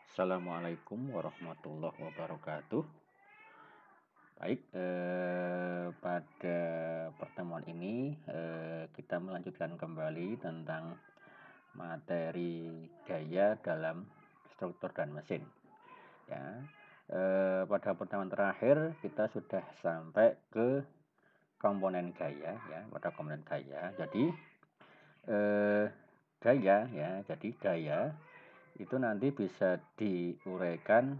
Assalamualaikum warahmatullahi wabarakatuh. Baik, pada pertemuan ini kita melanjutkan kembali tentang materi gaya dalam struktur dan mesin. Ya, pada pertemuan terakhir kita sudah sampai ke komponen gaya, ya, pada komponen gaya. Jadi gaya, ya, jadi gaya itu nanti bisa diuraikan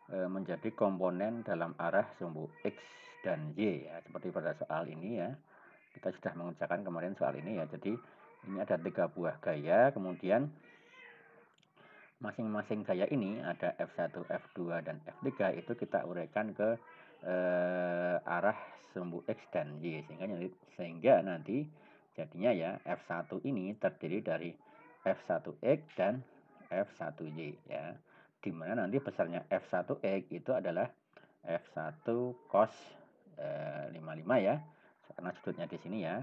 menjadi komponen dalam arah sumbu X dan Y, ya, seperti pada soal ini, ya. Kita sudah mengerjakan kemarin soal ini, ya. Jadi ini ada 3 buah gaya, kemudian masing-masing gaya ini ada F1, F2 dan F3, itu kita uraikan ke arah sumbu X dan Y, sehingga nanti jadinya, ya, F1 ini terdiri dari F1X dan F1Y, ya. Dimana nanti besarnya F1X itu adalah F1 cos 55, ya, karena sudutnya di sini, ya,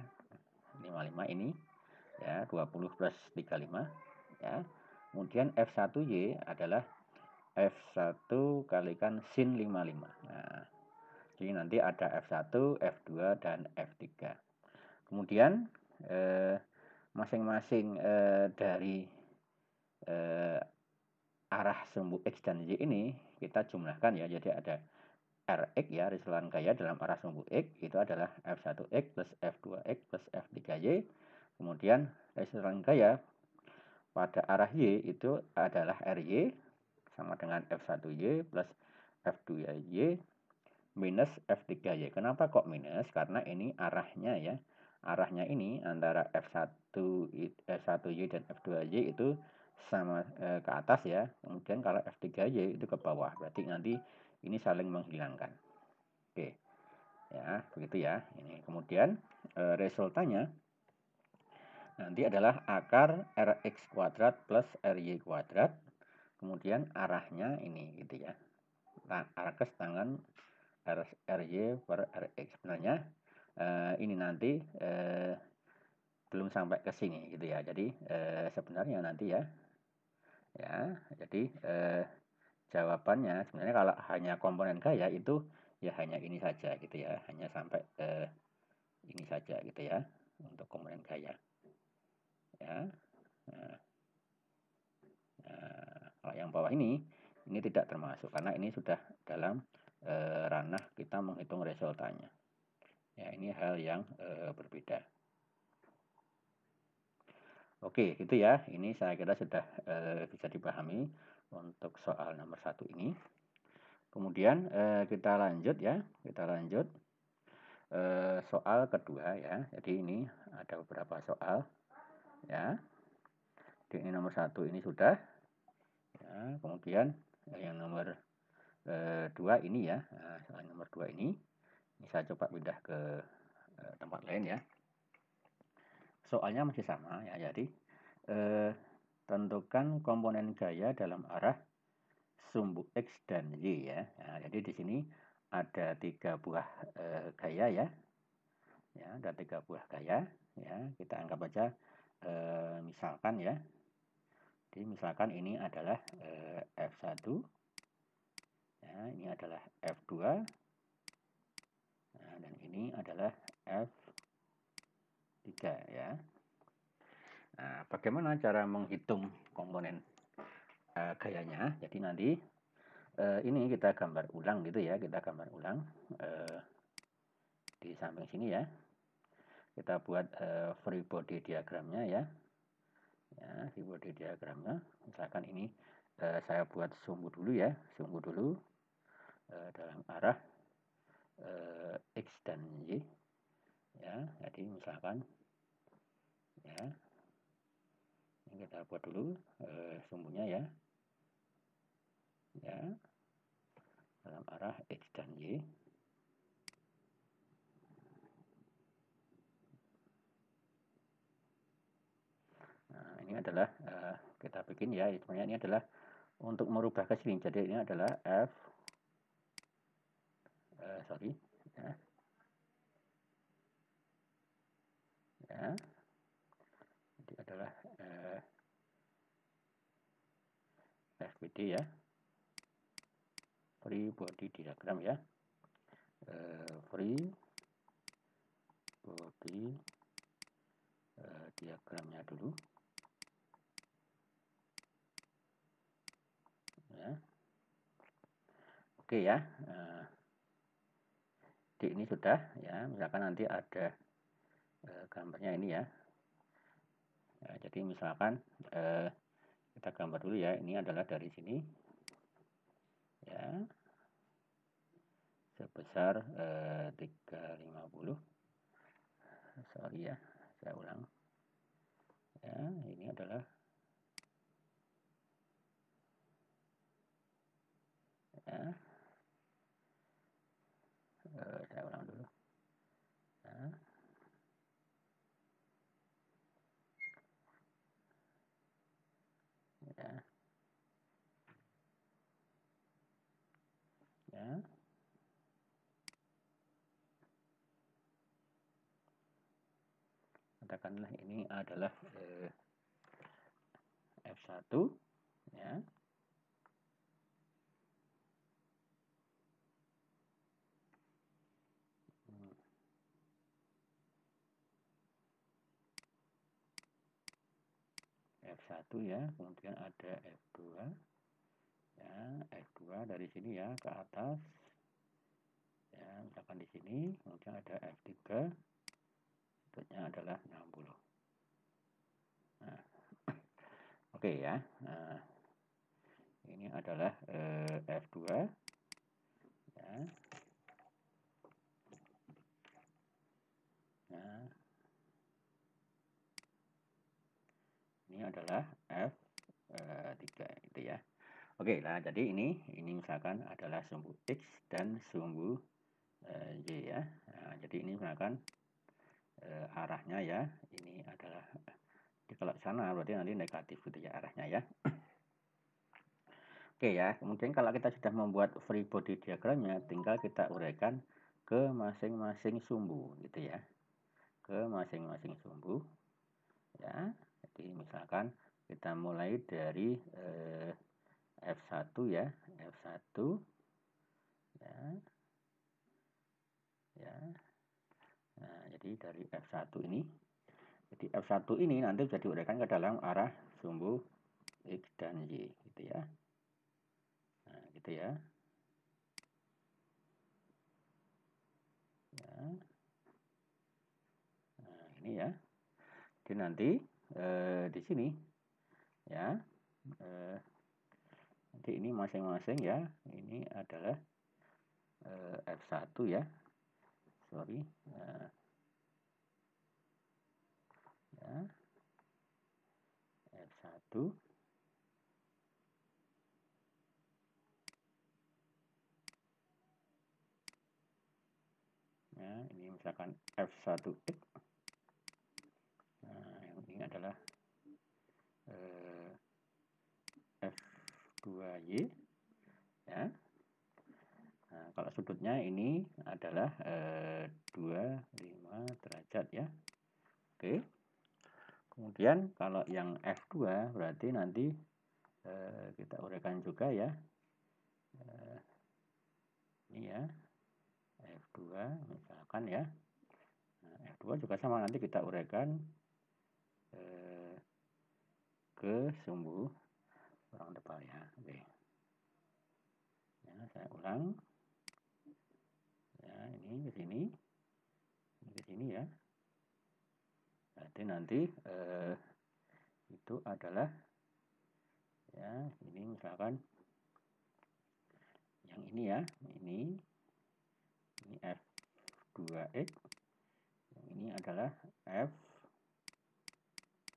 55 ini, ya, 20 plus 35, ya. Kemudian F1Y adalah F1 kalikan sin 55. Nah, jadi nanti ada F1, F2 dan F3. Kemudian masing-masing dari arah sumbu X dan Y ini kita jumlahkan, ya. Jadi ada Rx, ya, resultan gaya dalam arah sumbu X itu adalah F1X plus F2X plus F3Y. Kemudian resultan gaya pada arah Y itu adalah Ry sama dengan F1Y plus F2Y minus F3Y. Kenapa kok minus? Karena ini arahnya, ya. Arahnya ini antara F1Y dan F2Y itu sama ke atas, ya. Kemudian kalau F3Y itu ke bawah. Berarti nanti ini saling menghilangkan. Oke. Ya, begitu, ya. Ini kemudian resultanya nanti adalah akar Rx kuadrat plus Ry kuadrat. Kemudian arahnya ini, gitu, ya. Arcus tangan Ry per Rx. Sebenarnya ini nanti belum sampai ke sini, gitu, ya. Jadi sebenarnya nanti, ya, jadi jawabannya sebenarnya kalau hanya komponen gaya itu ya hanya ini saja, gitu, ya, hanya sampai ini saja, gitu, ya, untuk komponen gaya, ya. Kalau yang bawah ini tidak termasuk karena ini sudah dalam ranah kita menghitung resultannya. Ya, ini hal yang berbeda. Oke, gitu, ya. Ini saya kira sudah bisa dipahami untuk soal nomor 1 ini. Kemudian kita lanjut, ya. Kita lanjut soal kedua, ya. Jadi ini ada beberapa soal, ya. Jadi ini nomor 1 ini sudah, ya. Kemudian yang nomor 2 ini, ya. Nah, soal nomor 2 ini saya coba pindah ke tempat lain, ya. Soalnya masih sama, ya. Jadi tentukan komponen gaya dalam arah sumbu X dan Y, ya. Nah, jadi di sini ada 3 buah gaya, ya. Ya, ada 3 buah gaya, ya. Kita anggap aja misalkan, ya. Jadi misalkan ini adalah F1, ya, ini adalah F2, nah, dan ini adalah F3, ya. Nah, bagaimana cara menghitung komponen gayanya? Jadi nanti ini kita gambar ulang, gitu, ya. Kita gambar ulang di samping sini, ya. Kita buat free body diagramnya, ya. Ya, free body diagramnya. Misalkan ini saya buat sumbu dulu, ya. Sumbu dulu dalam arah X dan Y, ya. Jadi misalkan, ya, ini kita buat dulu sumbunya, ya. Ya, dalam arah X dan Y. Nah, ini adalah kita bikin, ya. Sebenarnya ini adalah untuk merubah ke sini. Jadi ini adalah F sorry, ya. Ya. Jadi adalah FBD ya, free body diagram ya, free body diagramnya dulu ya. Oke ya, di ini sudah ya, misalkan nanti ada gambarnya ini ya. Jadi misalkan kita gambar dulu ya, ini adalah dari sini ya, sebesar 350. Sorry ya, saya ulang ya, ini adalah ya, saya ulang dulu ya, ya, ya. Katakanlah ini adalah F1 ya. F1 ya, kemudian ada F2 ya, F2 dari sini ya ke atas ya, misalkan di sini, kemudian ada F3, sudutnya adalah 60. Nah, oke ya, nah, ini adalah F2 ya. Nah, ini adalah F3 itu ya. Oke, nah jadi ini misalkan adalah sumbu X dan sumbu Y ya. Nah, jadi ini misalkan arahnya ya, ini adalah, jadi kalau sana berarti nanti negatif gitu ya arahnya ya. Oke ya, kemudian kalau kita sudah membuat free body diagramnya, tinggal kita uraikan ke masing-masing sumbu gitu ya, ke masing-masing sumbu ya. Jadi misalkan kita mulai dari F1 ya, F1 ya, ya. Nah, jadi dari F1 ini, jadi F1 ini nanti bisa diuraikan ke dalam arah sumbu X dan Y gitu ya. Nah, gitu ya. Ya. Nah, ini ya. Jadi nanti di sini ya. Nanti ini masing-masing ya. Ini adalah F1 ya. Sorry. Ya. F1. Ya, ini misalkan F1X. Nah, yang ini adalah F2Y ya. Nah, kalau sudutnya ini adalah 25 derajat ya. Oke. Kemudian kalau yang F2 berarti nanti kita uraikan juga ya. Ini ya. F2 misalkan ya. Nah, F2 juga sama, nanti kita uraikan ke sumbu orang depan ya. Oke. Ya, saya ulang. Ya, ini ke sini. Ini ke sini ya. Berarti nanti itu adalah ya, ini misalkan yang ini ya, ini F2X, yang ini adalah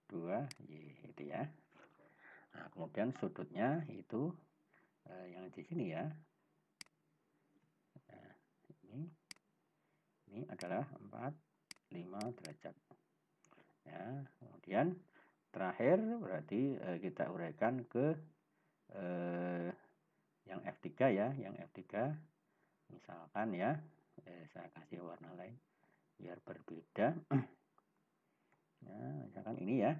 F2Y itu ya. Nah, kemudian sudutnya itu yang di sini ya. Nah, ini adalah 45 derajat. Ya, kemudian terakhir berarti kita uraikan ke yang F3 ya, yang F3 misalkan ya, saya kasih warna lain biar berbeda. Ya, misalkan ini ya.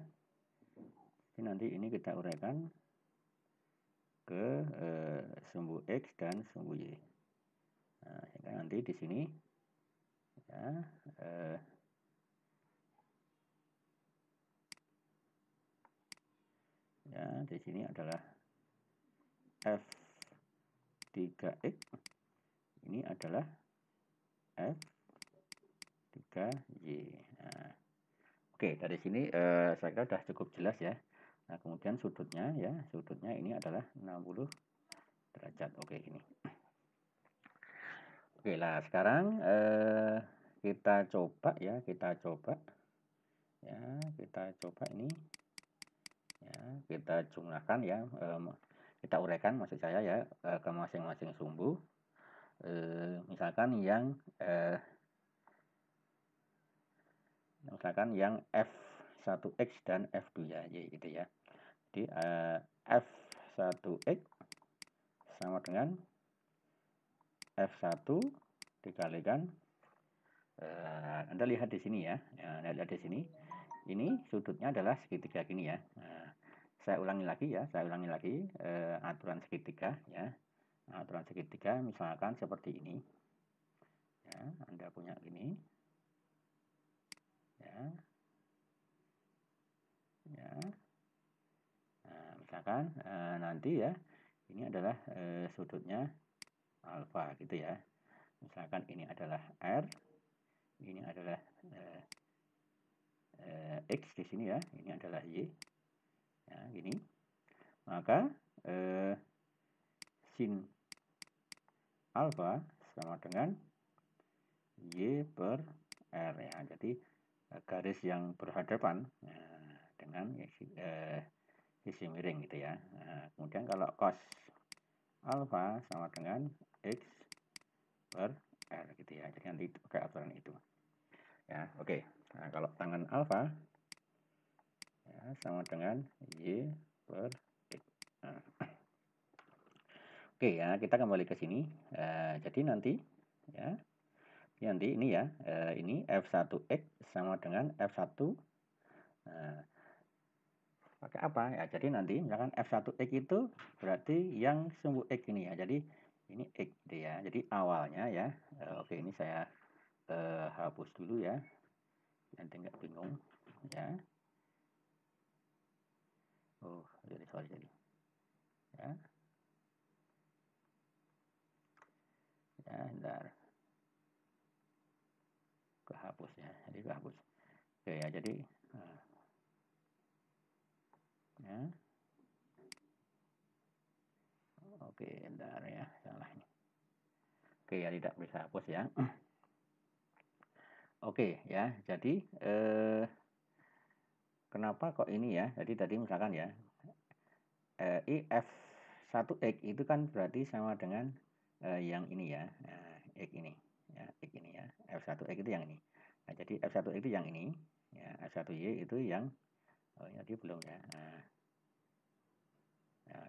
Jadi nanti ini kita uraikan sumbu X dan sumbu Y. Nah, nanti di sini ya, ya di sini adalah F3X, ini adalah F3Y. Nah, oke, dari sini saya kira sudah cukup jelas ya. Nah, kemudian sudutnya ya, sudutnya ini adalah 60 derajat. Oke, ini. Oke, lah sekarang kita coba ya, kita coba ini ya, kita jumlahkan ya, kita uraikan maksud saya ya, ke masing-masing sumbu. Misalkan yang F1X dan F2Y gitu ya. Jadi F1X sama dengan F1 dikalikan, Anda lihat di sini ya. Anda lihat di sini. Ini sudutnya adalah segitiga gini ya. Nah, saya ulangi lagi aturan segitiga ya. Aturan segitiga misalkan seperti ini. Ya, Anda punya ini. Ya. Ya. Nah, misalkan nanti ya, ini adalah sudutnya alfa gitu ya. Misalkan ini adalah R, ini adalah X di sini ya, ini adalah Y. Ya, gini. Maka sin alfa sama dengan Y per R ya. Jadi garis yang berhadapan dengan sisi miring gitu ya. Nah, kemudian kalau cos alfa sama dengan X per R gitu ya. Jadi nanti pakai aturan itu. Ya, oke. Nah, kalau tangan alfa ya, sama dengan Y per X. Nah. Oke ya, kita kembali ke sini. Jadi nanti ya, ini ya, ini F1X sama dengan F1. Nah, pakai apa ya? Jadi nanti misalkan F1X itu berarti yang sumbu X ini ya. Jadi ini X gitu ya. Jadi awalnya ya. Oke, ini saya hapus dulu ya. Nanti nggak bingung ya. Oh, jadi sorry jadi. Ya. Ya, bentar. Kehapus ya. Jadi kehapus. Oke ya, jadi ya. Oke, bentar ya, salah ini. Oke ya, tidak bisa hapus ya. Oke ya, jadi kenapa kok ini ya? Jadi tadi misalkan ya, F1X itu kan berarti sama dengan yang ini ya, X ini ya, X ini ya, F1X itu yang ini. Nah, jadi F1X itu yang ini, ya, F1Y itu yang, oh jadi belum ya, nah,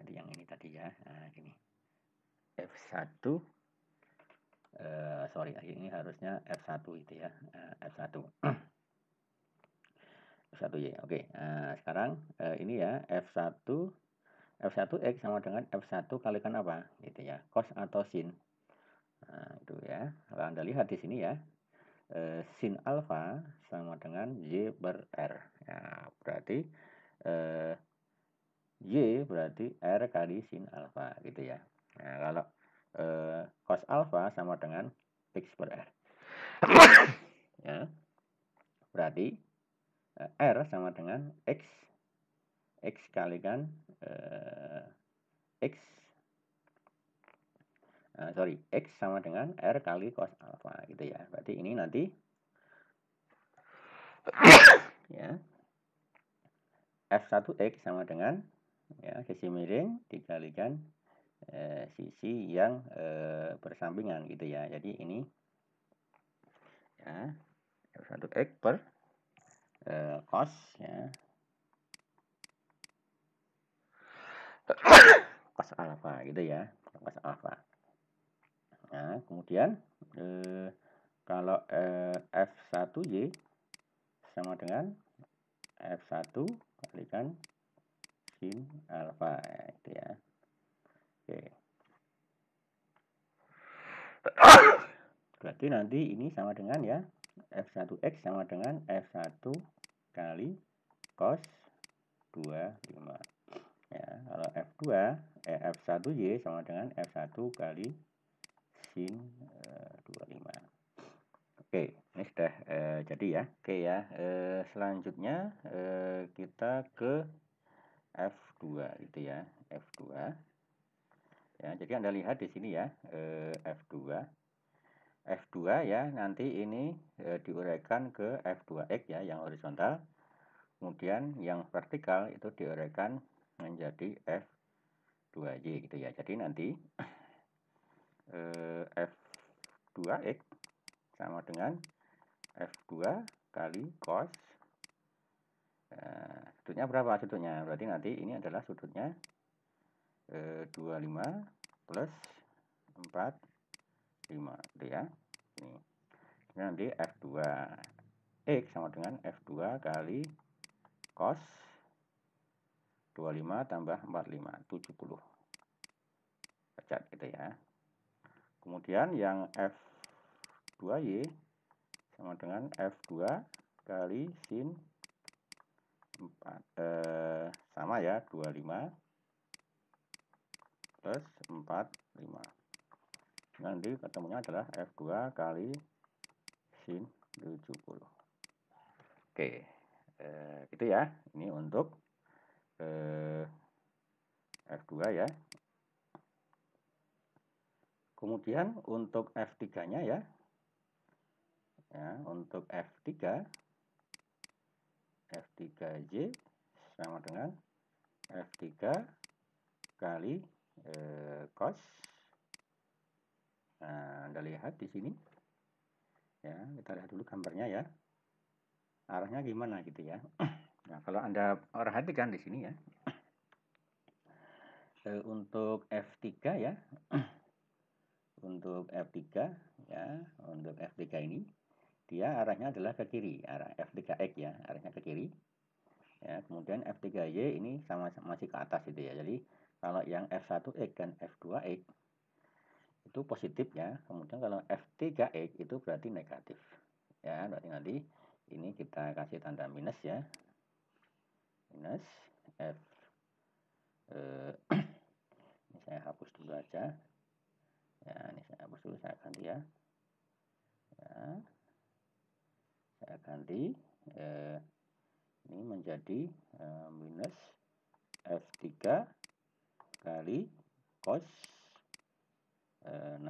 yang ini tadi ya, nah, ini F1, sorry, ini harusnya F1 itu ya, F1. F1Y, oke. Nah, sekarang ini ya, F1X sama dengan F1 kalikan apa? Gitu ya, cos atau sin. Nah, itu ya. Kalau Anda lihat di sini ya, sin alfa sama dengan Y per R. Ya, berarti Y berarti R kali sin alfa gitu ya. Nah, kalau cos alfa sama dengan X per R. Ya, berarti R sama dengan X kalikan X X sama dengan R kali cos alfa gitu ya. Berarti ini nanti ya, F1X sama dengan ya, sisi miring dikalikan sisi yang bersampingan gitu ya. Jadi ini ya, F1X per cos ya, cos alfa gitu ya, cos alfa. Nah, kemudian kalau F1Y sama dengan F1 kalikan sin alfa ya, itu ya. Oke, berarti nanti ini sama dengan ya F1X sama dengan F1 kali cos 25 ya. Kalau F1Y sama dengan F1 kali sin 25. Oke, ini sudah jadi ya. Oke ya, selanjutnya kita ke F2 gitu ya, F2 ya. Jadi Anda lihat di sini ya, F2 ya, nanti ini diuraikan ke F2X ya, yang horizontal. Kemudian yang vertikal itu diuraikan menjadi F2Y gitu ya. Jadi nanti F2X sama dengan F2 kali cos sudutnya berapa sudutnya? Berarti nanti ini adalah sudutnya 25 plus 45 gitu ya. Ini nanti F2X sama dengan F2 kali cos 25 tambah 45 70 derajat gitu ya. Kemudian yang F2Y sama dengan F2 kali sin 4 sama ya 25 plus 45. Nanti ketemunya adalah F2 kali sin 70. Oke, itu ya. Ini untuk F2 ya. Kemudian untuk F3-nya ya. Untuk F3Y sama dengan F3 kali cos. Nah, Anda lihat di sini. Ya, kita lihat dulu gambarnya ya. Arahnya gimana gitu ya. Nah, kalau Anda perhatikan di sini ya. Untuk F3 ya. Untuk F3 ya, untuk F3 ini dia arahnya adalah ke kiri, arah F3X ya, arahnya ke kiri. Ya, kemudian F3Y ini sama masih ke atas gitu ya. Jadi kalau yang F1X dan F2X itu positif ya. Kemudian kalau F3X itu berarti negatif. Ya, berarti nanti ini kita kasih tanda minus ya. Minus F ini saya hapus dulu aja. Ya, ini saya hapus dulu, saya ganti ya. Ya. Saya ganti ini menjadi minus F3 kali cos 60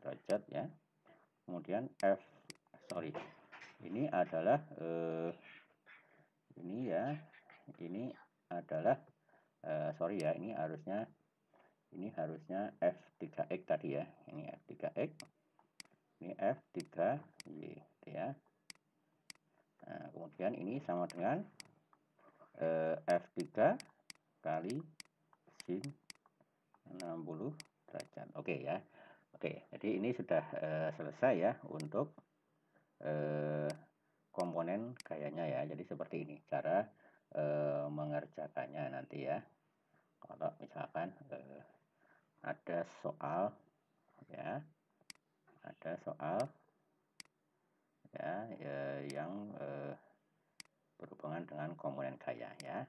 derajat ya. Kemudian ini adalah ini ya, ini adalah ini harusnya F3X tadi ya. Ini F3X, ini F3Y ya. Nah, kemudian ini sama dengan F3 kali sin 60 derajat. Oke ya. Oke, jadi ini sudah selesai ya untuk komponen gayanya ya. Jadi seperti ini cara mengerjakannya nanti ya. Kalau misalkan ada soal ya, yang berhubungan dengan komponen gaya ya.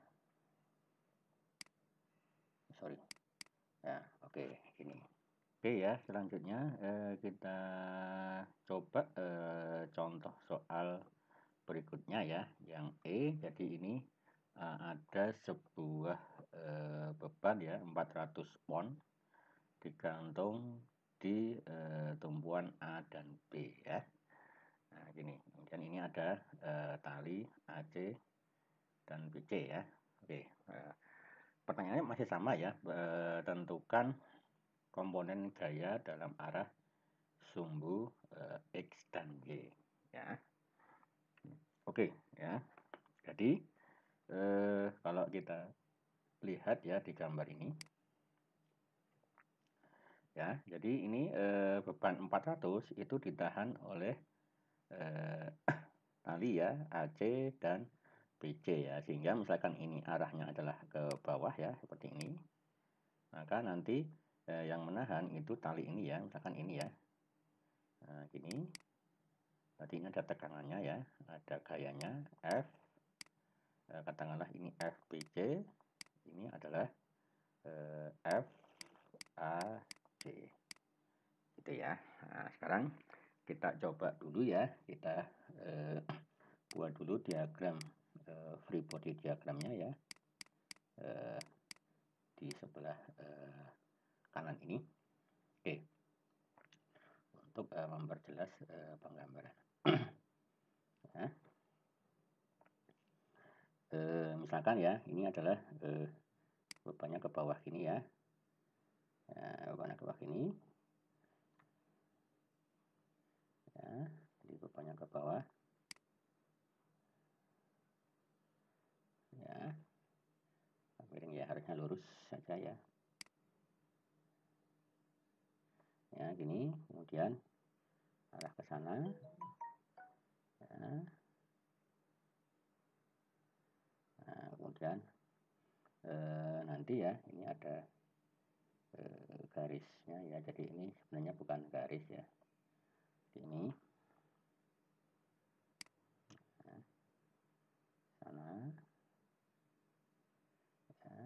Ya, oke, ini. Oke ya, selanjutnya kita coba contoh soal berikutnya ya, yang E. Jadi ini ada sebuah beban ya 400 pon digantung di tumpuan A dan B ya. Nah, gini. Kemudian ini ada tali AC dan BC ya. Oke. Pertanyaannya masih sama ya. Tentukan komponen gaya dalam arah sumbu X dan Y ya. Oke ya. Jadi kalau kita lihat ya di gambar ini ya. Jadi ini beban 400 itu ditahan oleh tali ya AC dan BC ya, sehingga misalkan ini arahnya adalah ke bawah ya seperti ini, maka nanti yang menahan itu tali ini ya, misalkan ini ya. Nah, gini. Berarti ini ada tegangannya ya, ada gayanya F. Katakanlah ini FBC, ini adalah FAC. Gitu ya. Nah, sekarang kita coba dulu ya, kita buat dulu diagram free body diagramnya ya, di sebelah kanan ini. Oke, untuk memperjelas penggambaran. Nah, misalkan ya, ini adalah bebannya ke bawah gini ya. Nah, bebannya ke bawah gini. Ya, jadi bebannya ke bawah. Ya, miring ya, harusnya lurus saja ya. Ya, gini, kemudian arah ke sana. Ya. Nah, kemudian nanti ya, ini ada garisnya ya, jadi ini sebenarnya bukan garis ya, ini nah, sana ya.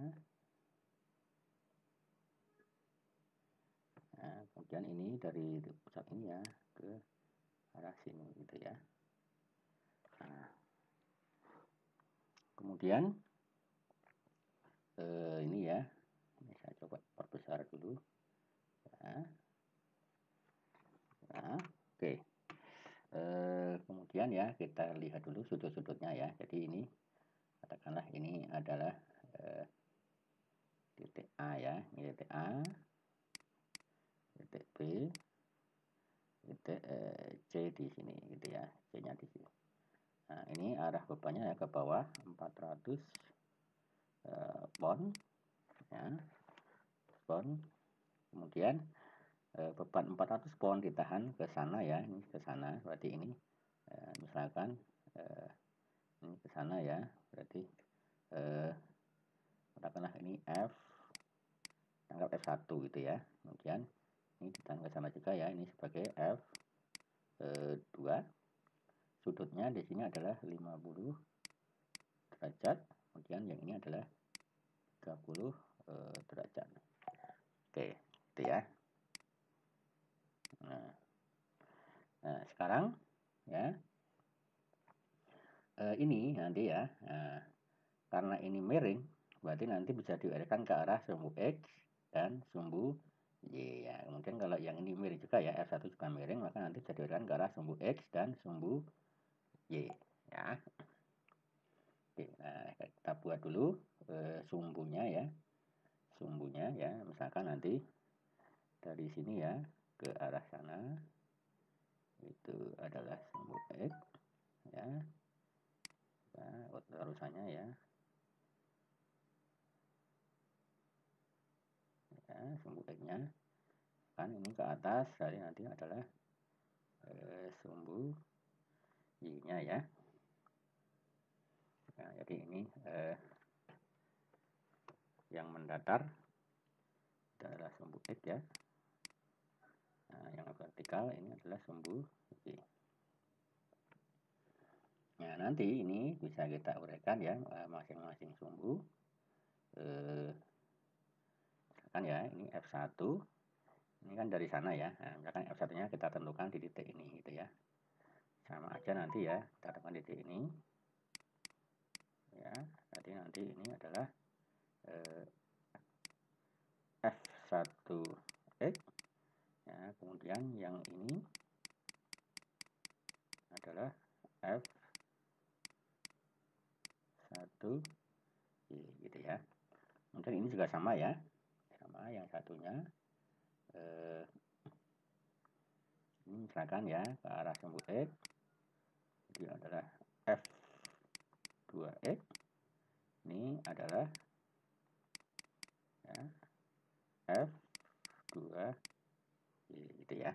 Nah, kemudian ini dari pusat ini ya ke arah sini gitu ya. Nah, kemudian ini ya, ini saya coba perbesar dulu ya. Nah, oke. Kemudian ya kita lihat dulu sudut-sudutnya ya. Jadi ini katakanlah ini adalah titik A ya, ini titik A, titik B, titik C di sini gitu ya, C-nya di sini. Nah, ini arah bebannya ya ke bawah 400 pound ya, pound. Kemudian beban 400 pound ditahan ke sana ya, ini ke sana, berarti ini misalkan ini ke sana ya, berarti katakanlah ini F, anggap F1 gitu ya. Kemudian ini ditahan ke sana juga ya, ini sebagai F2. Sudutnya di sini adalah 50 derajat, kemudian yang ini adalah 30 derajat. Oke, itu ya. Nah, sekarang ya ini nanti ya, karena ini miring, berarti nanti bisa dialihkan ke arah sumbu X dan sumbu Y ya. Kemudian kalau yang ini miring juga ya, F1 juga miring, maka nanti bisa dialihkan ke arah sumbu X dan sumbu Y ya. Oke, nah kita buat dulu sumbunya ya. Sumbunya ya, misalkan nanti dari sini ya ke arah sana itu adalah sumbu X ya. Nah, terusannya ya. Ya, sumbu X-nya kan ini ke atas, jadi nanti adalah sumbu Y-nya ya. Nah, jadi ini yang mendatar adalah sumbu X ya. Nah, yang vertikal ini adalah sumbu Y. Nah, nanti ini bisa kita uraikan ya masing-masing sumbu. Misalkan ya, ini F1. Ini kan dari sana ya. Nah, misalkan F1-nya kita tentukan di titik ini gitu ya. Sama aja nanti ya, kita tentukan di titik ini. Ya, berarti nanti ini adalah F1X ya, kemudian yang ini adalah F1Y gitu ya. Mungkin ini juga sama ya, sama yang satunya ini misalkan ya ke arah sumbu X, jadi adalah F2X, ini adalah ya, F2Y gitu ya.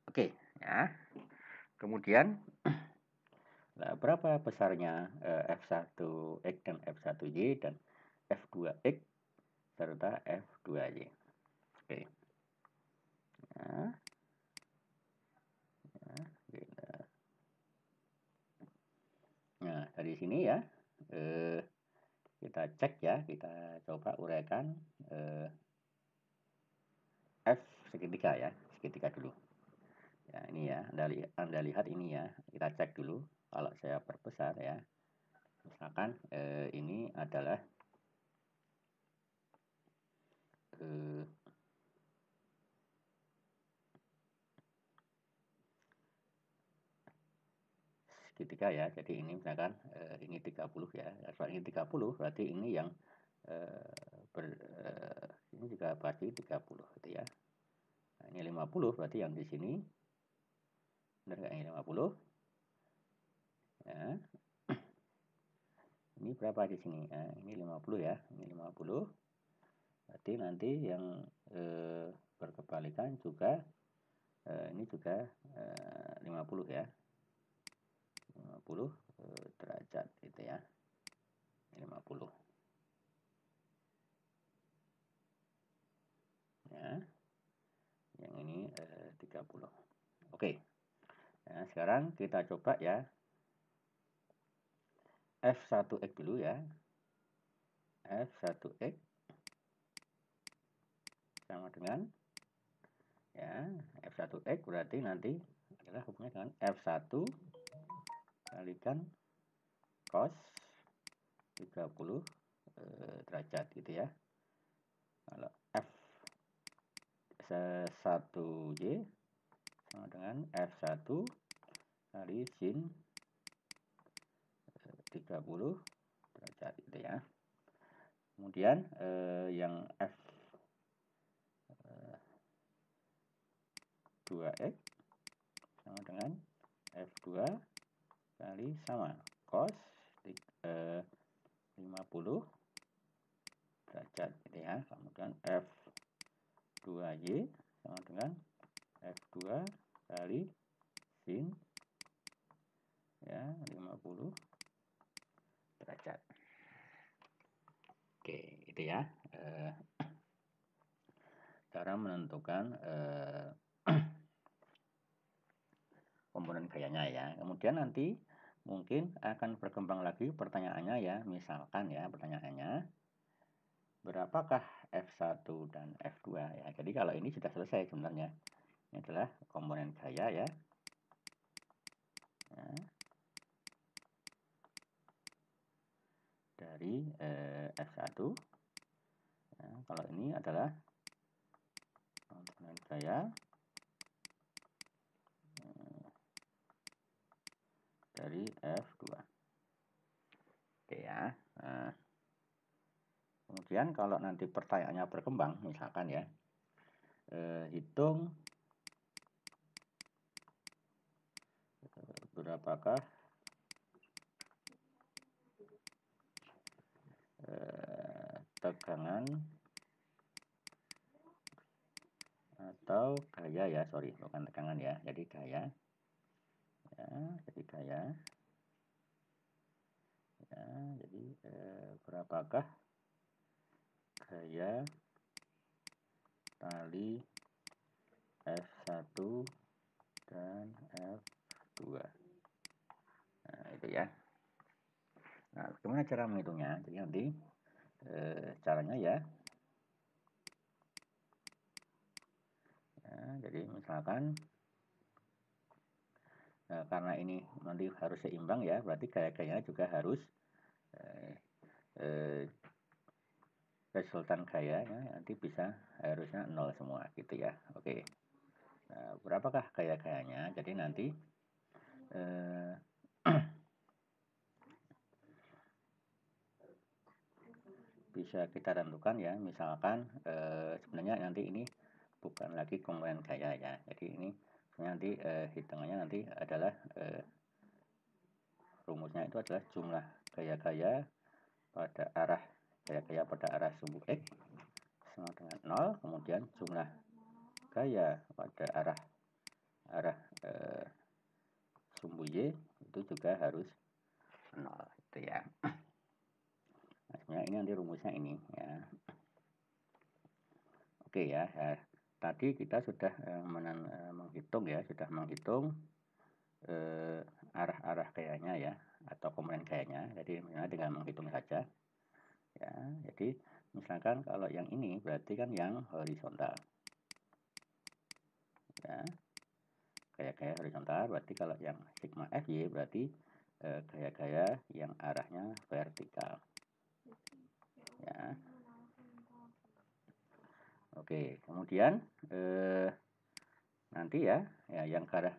Oke ya. Kemudian berapa besarnya F1X dan F1Y dan F2X serta F2Y. Oke. Nah, gitu. Nah, dari sini ya, kita cek ya, kita coba uraikan F segitiga ya, segitiga dulu. Ya, ini ya, Anda lihat ini ya, kita cek dulu. Kalau saya perbesar ya, misalkan ini adalah segitiga ya. Jadi ini misalkan ini 30 ya. Kalau ini 30 berarti ini yang ini juga berarti 30 gitu ya. Nah, ini 50 berarti yang di sini. Benar nggak ini 50? Ya. Ini berapa di sini? Nah, ini 50 ya. Ini 50. Berarti nanti yang berkebalikan juga ini juga 50 ya. 50 derajat gitu ya. 50. Ya. Yang ini 30. Oke. Nah, sekarang kita coba ya F1X dulu ya. F1X sama dengan ya F1X berarti nanti adalah hubungannya dengan F1 kalikan cos 30 derajat gitu ya. Kalau F1Y sama dengan F1 kali sin 30 derajat gitu ya. Kemudian yang F2X sama dengan F2 kali sama cos 50 derajat gitu ya. Kemudian F2Y sama dengan F2 kali sin ya 50 derajat. Oke, itu ya cara menentukan komponen gayanya ya. Kemudian nanti mungkin akan berkembang lagi pertanyaannya ya. Misalkan ya pertanyaannya berapakah F1 dan F2 ya. Jadi kalau ini sudah selesai sebenarnya. Ini adalah komponen gaya ya. Dari F1. Ya, kalau ini adalah komponen gaya dari F2. Oke ya. Nah, kemudian kalau nanti pertanyaannya berkembang, misalkan ya, hitung berapakah tegangan atau gaya ya, sorry bukan tegangan ya, jadi gaya ya, jadi gaya ya, jadi berapakah gaya tali F1 dan F2. Nah itu ya. Nah bagaimana cara menghitungnya? Jadi nanti caranya ya, jadi misalkan karena ini nanti harus seimbang ya, berarti gaya-gayanya juga harus resultan gayanya nanti bisa harusnya 0 semua gitu ya. Oke. Nah, berapakah gaya-gayanya? Jadi nanti bisa kita tentukan ya, misalkan sebenarnya nanti ini bukan lagi komponen gaya ya. Jadi ini nanti hitungannya nanti adalah rumusnya itu adalah jumlah gaya-gaya pada arah gaya-gaya pada arah sumbu X sama dengan 0, kemudian jumlah gaya pada arah sumbu Y itu juga harus 0 gitu ya. Nah, sebenarnya ini nanti rumusnya ini ya. Oke ya, tadi kita sudah menghitung ya, sudah menghitung arah-arah gayanya ya, atau komponen gayanya. Jadi misalnya tinggal menghitung saja ya. Jadi misalkan kalau yang ini berarti kan yang horizontal ya, gaya-gaya horizontal. Berarti kalau yang sigma FY berarti gaya-gaya yang arahnya vertikal ya. Oke, kemudian nanti ya yang arah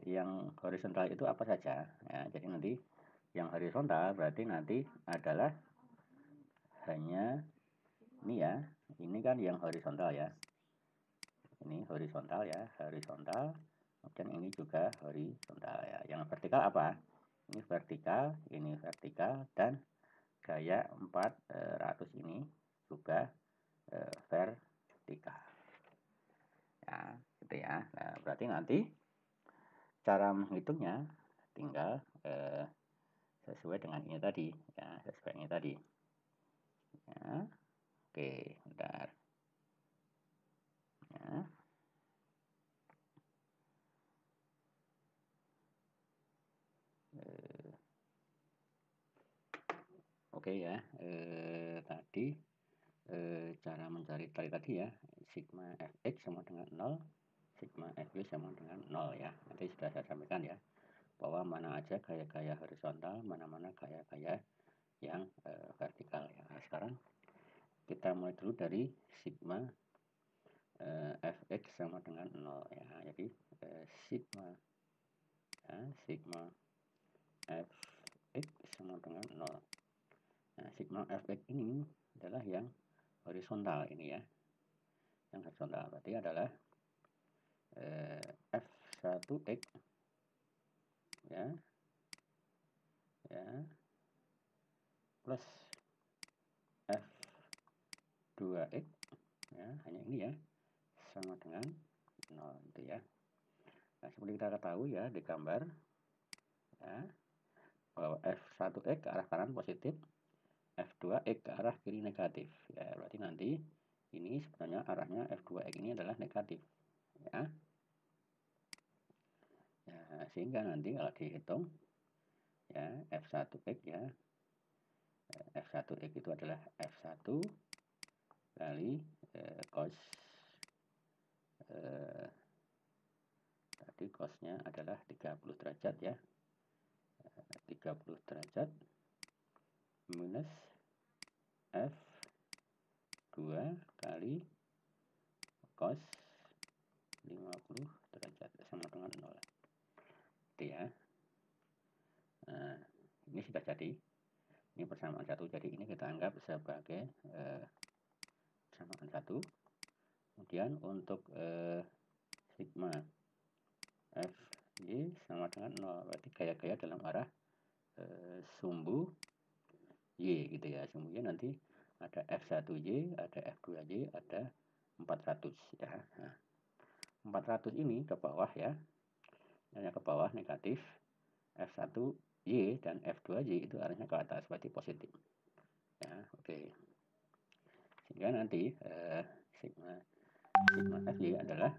yang horizontal itu apa saja ya. Jadi nanti yang horizontal berarti nanti adalah hanya ini ya, ini kan yang horizontal ya, ini horizontal ya, horizontal. Kemudian ini juga horizontal ya. Yang vertikal apa? Ini vertikal, dan gaya 400 ini juga vertikal ya, gitu ya. Nah, berarti nanti cara menghitungnya tinggal sesuai dengan ini tadi ya, sesuai ini tadi ya. Oke, bentar ya. Oke ya, tadi cara mencari tadi ya, sigma fx sama dengan 0, sigma fy sama dengan 0 ya. Nanti sudah saya sampaikan ya, bahwa mana aja gaya-gaya horizontal, mana-mana gaya-gaya yang vertikal ya. Nah, sekarang kita mulai dulu dari sigma fx sama dengan 0 ya. Jadi sigma fx sama dengan 0. Nah, sigma fx ini adalah yang horizontal ini ya. Yang horizontal berarti adalah f1x ya plus f2x ya, hanya ini ya, sama dengan 0 itu ya. Nah, seperti kita ketahui ya di gambar ya, bahwa f1x ke arah kanan positif, f2x ke arah kiri negatif ya. Berarti nanti ini sebenarnya arahnya f2x ini adalah negatif ya. Ya, sehingga nanti kalau dihitung ya, f1x ya, f1x itu adalah f1 kali cos tadi cosnya adalah 30 derajat ya, 30 derajat minus f2 kali cos 50 derajat sama dengan 0 itu ya. Nah, ini sudah jadi, ini persamaan satu, jadi ini kita anggap sebagai persamaan satu. Kemudian untuk sigma fy sama dengan 0, berarti gaya-gaya dalam arah sumbu y gitu ya. Sumbu y nanti ada f1y, ada f2y, ada 400 ya. Nah, 400 ini ke bawah ya, hanya ke bawah negatif, f1y dan f2y itu arahnya ke atas, berarti positif ya. Oke, sehingga nanti sigma fy adalah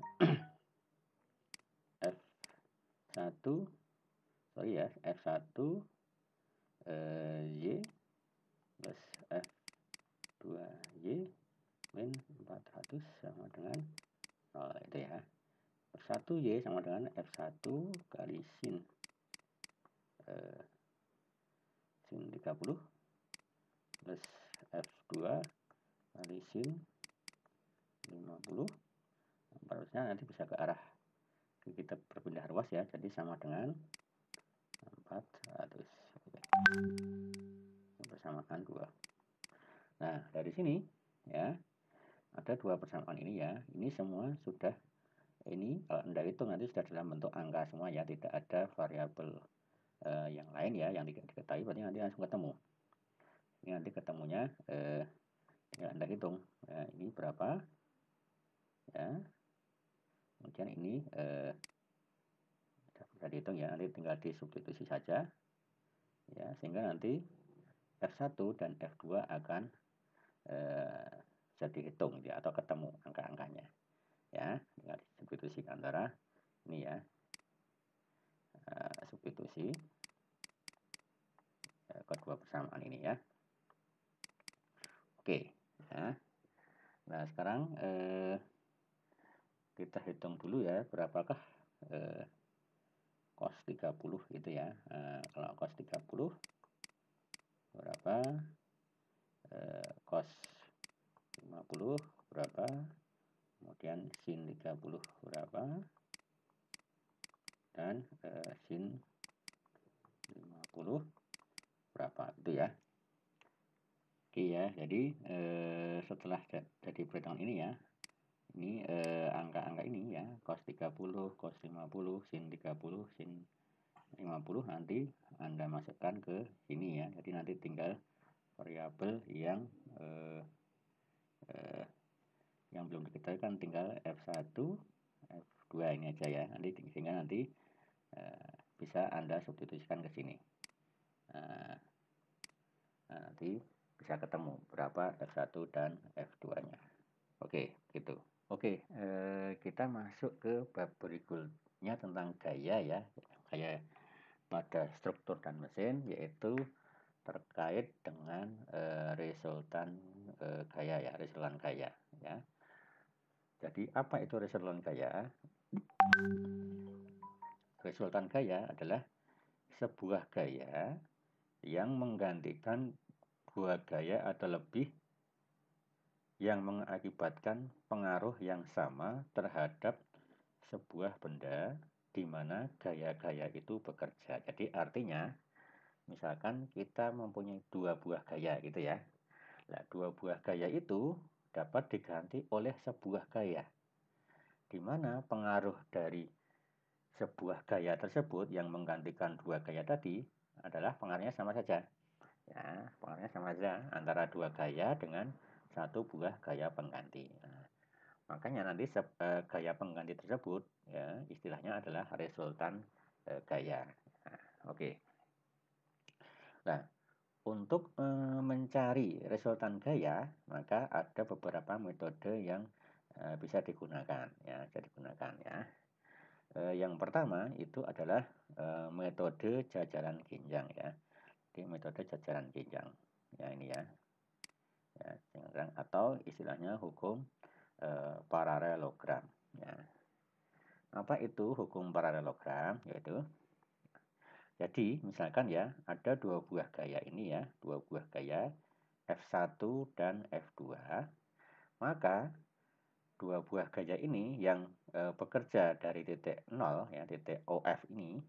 f1 y plus f2y min 400 sama dengan 0 itu ya. F1y sama dengan f1 kali sin 30 plus f2 kali sin 50. Harusnya nanti bisa ke arah, kita berpindah ruas ya, jadi sama dengan 400. Persamaan 2. Nah, dari sini ya, ada dua persamaan ini ya. Ini semua sudah, ini kalau Anda hitung nanti sudah dalam bentuk angka semua ya, tidak ada variabel yang lain ya yang tidak diketahui, berarti nanti langsung ketemu. Ini nanti ketemunya tinggal Anda hitung ya, ini berapa ya. Kemudian ini bisa dihitung ya, nanti tinggal disubstitusi saja ya, sehingga nanti F1 dan F2 akan bisa dihitung ya, atau ketemu angka-angkanya ya, dengan substitusi antara ini ya, substitusi kedua persamaan ini ya. Oke ya. Nah sekarang kita hitung dulu ya, berapakah cos 30 gitu ya. Kalau cos 30 berapa, cos 50 berapa, kemudian sin 30 berapa, dan sin 50 berapa itu ya. Oke ya, jadi setelah jadi perhitungan ini ya, ini angka-angka ini ya, cos 30, cos 50, sin 30, sin 50 nanti Anda masukkan ke sini ya. Jadi nanti tinggal variabel yang belum diketahui kan tinggal F1, F2 ini aja ya. Nanti sehingga nanti bisa Anda substitusikan ke sini. Nanti bisa ketemu berapa F1 dan F2-nya. Oke, gitu. Oke, kita masuk ke bab berikutnya tentang gaya ya. Gaya pada struktur dan mesin, yaitu terkait dengan resultan gaya ya, resultan gaya ya. Jadi apa itu resultan gaya? Resultan gaya adalah sebuah gaya yang menggantikan dua gaya atau lebih yang mengakibatkan pengaruh yang sama terhadap sebuah benda di mana gaya-gaya itu bekerja. Jadi artinya misalkan kita mempunyai dua buah gaya gitu ya. Nah, dua buah gaya itu dapat diganti oleh sebuah gaya, di mana pengaruh dari sebuah gaya tersebut yang menggantikan dua gaya tadi adalah pengaruhnya sama saja. Ya, pengaruhnya sama saja antara dua gaya dengan satu buah gaya pengganti. Nah, makanya nanti gaya pengganti tersebut ya istilahnya adalah resultan gaya. Nah, oke. Nah, untuk mencari resultan gaya, maka ada beberapa metode yang bisa digunakan ya, yang pertama itu adalah metode jajaran ginjang ya. Jadi metode jajaran ginjang ya ini ya. Atau istilahnya hukum paralelogram ya. Apa itu hukum paralelogram? Yaitu jadi misalkan ya ada dua buah gaya ini ya, dua buah gaya F1 dan F2, maka dua buah gaya ini yang bekerja dari titik 0 ya, titik OF ini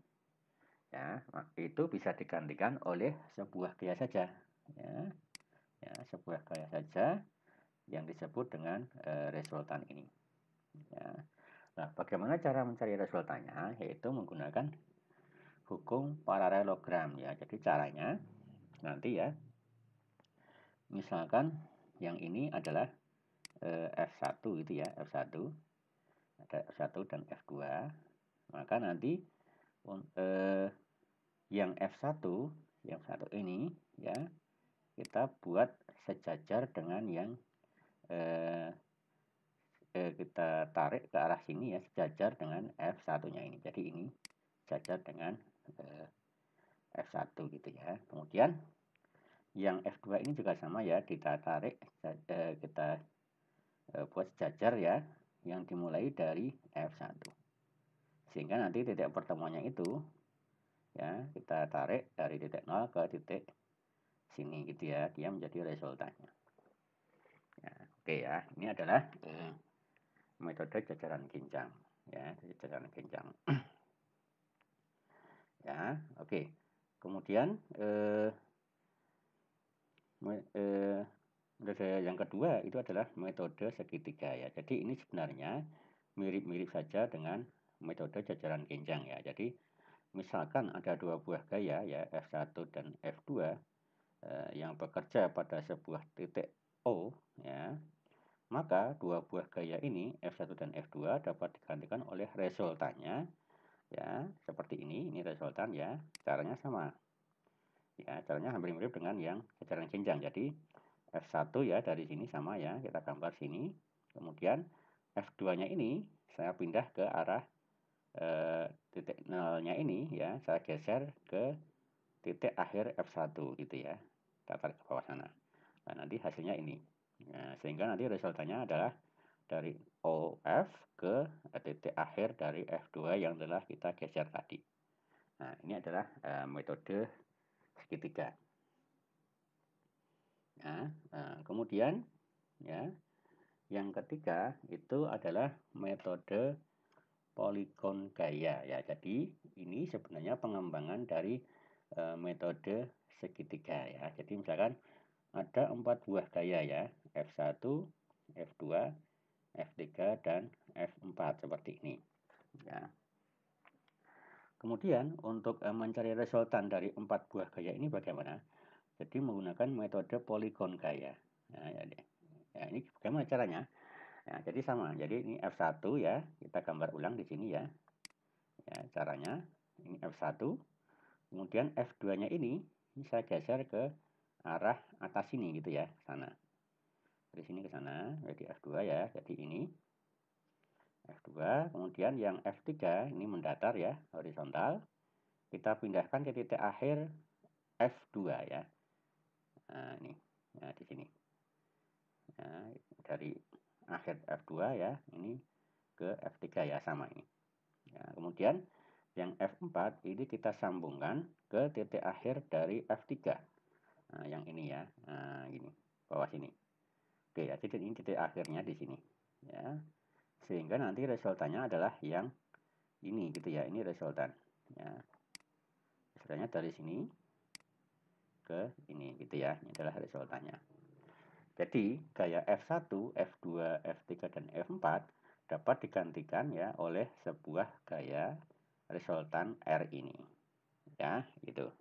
ya, itu bisa digantikan oleh sebuah gaya saja ya. Ya, sebuah gaya saja yang disebut dengan resultan ini ya. Nah, bagaimana cara mencari resultannya? Yaitu menggunakan hukum paralelogram ya. Jadi caranya nanti ya, misalkan yang ini adalah F1 itu ya, F1 ada F1 dan F2, maka nanti yang F1 ini ya kita buat sejajar dengan yang kita tarik ke arah sini ya, sejajar dengan F1-nya ini. Jadi ini sejajar dengan F1 gitu ya. Kemudian yang F2 ini juga sama ya, kita tarik, kita buat sejajar ya, yang dimulai dari F1. Sehingga nanti titik pertemuannya itu ya, kita tarik dari titik 0 ke titik sini gitu ya, dia menjadi resultannya. Ya, oke ya, ini adalah metode jajaran ginjang ya, jajaran ginjang. Ya, oke. Kemudian metode yang kedua itu adalah metode segitiga ya. Jadi ini sebenarnya mirip-mirip saja dengan metode jajaran ginjang ya. Jadi misalkan ada dua buah gaya ya, F1 dan F2 yang bekerja pada sebuah titik O ya, maka dua buah gaya ini F1 dan F2 dapat digantikan oleh resultannya ya, seperti ini resultan ya. Caranya sama ya, caranya hampir mirip dengan yang jajaran ginjang. Jadi F1 ya dari sini sama ya, kita gambar sini. Kemudian F2-nya ini saya pindah ke arah titik nolnya ini ya, saya geser ke titik akhir F1 gitu ya. Kita tarik ke bawah sana. Nah, nanti hasilnya ini. Nah, sehingga nanti resultannya adalah dari OF ke titik akhir dari F2 yang telah kita geser tadi. Nah, ini adalah metode segitiga. Nah, kemudian ya, yang ketiga itu adalah metode poligon gaya ya. Jadi ini sebenarnya pengembangan dari metode segitiga ya. Jadi misalkan ada 4 buah gaya ya, F1, F2, F3 dan F4 seperti ini ya. Kemudian untuk mencari resultan dari 4 buah gaya ini bagaimana? Jadi menggunakan metode poligon gaya. Nah, ya, ini bagaimana caranya? Ya, jadi sama. Jadi ini F1 ya, kita gambar ulang di sini ya. Ya, caranya ini F1. Kemudian F2-nya ini saya geser ke arah atas sini gitu ya, sana. Dari sini ke sana, jadi F2 ya. Jadi ini F2, kemudian yang F3 ini mendatar ya, horizontal. Kita pindahkan ke titik akhir F2 ya. Nah, ini. Nah, di sini. Nah, dari akhir F2 ya, ini ke F3 ya, sama ini. Ya, kemudian yang F4 ini kita sambungkan ke titik akhir dari F3. Nah, yang ini ya. Nah, ini bawah sini. Oke, ya, jadi ini titik akhirnya di sini. Ya. Sehingga nanti resultannya adalah yang ini gitu ya. Ini resultan. Ya. Resultannya dari sini ke ini gitu ya. Ini adalah resultannya. Jadi gaya F1, F2, F3 dan F4 dapat digantikan ya oleh sebuah gaya resultan R ini. Ya, gitu.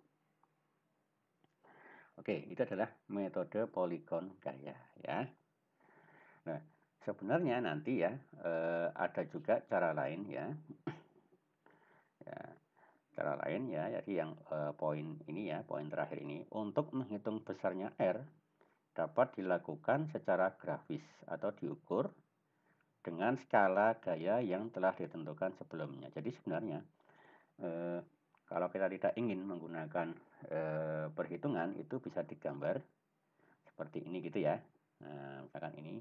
Oke, itu adalah metode poligon gaya ya. Nah, sebenarnya nanti ya ada juga cara lain ya. Ya, cara lain ya. Jadi yang poin ini ya, poin terakhir ini untuk menghitung besarnya R dapat dilakukan secara grafis atau diukur dengan skala gaya yang telah ditentukan sebelumnya. Jadi sebenarnya kalau kita tidak ingin menggunakan perhitungan itu bisa digambar seperti ini gitu ya. Nah, misalkan ini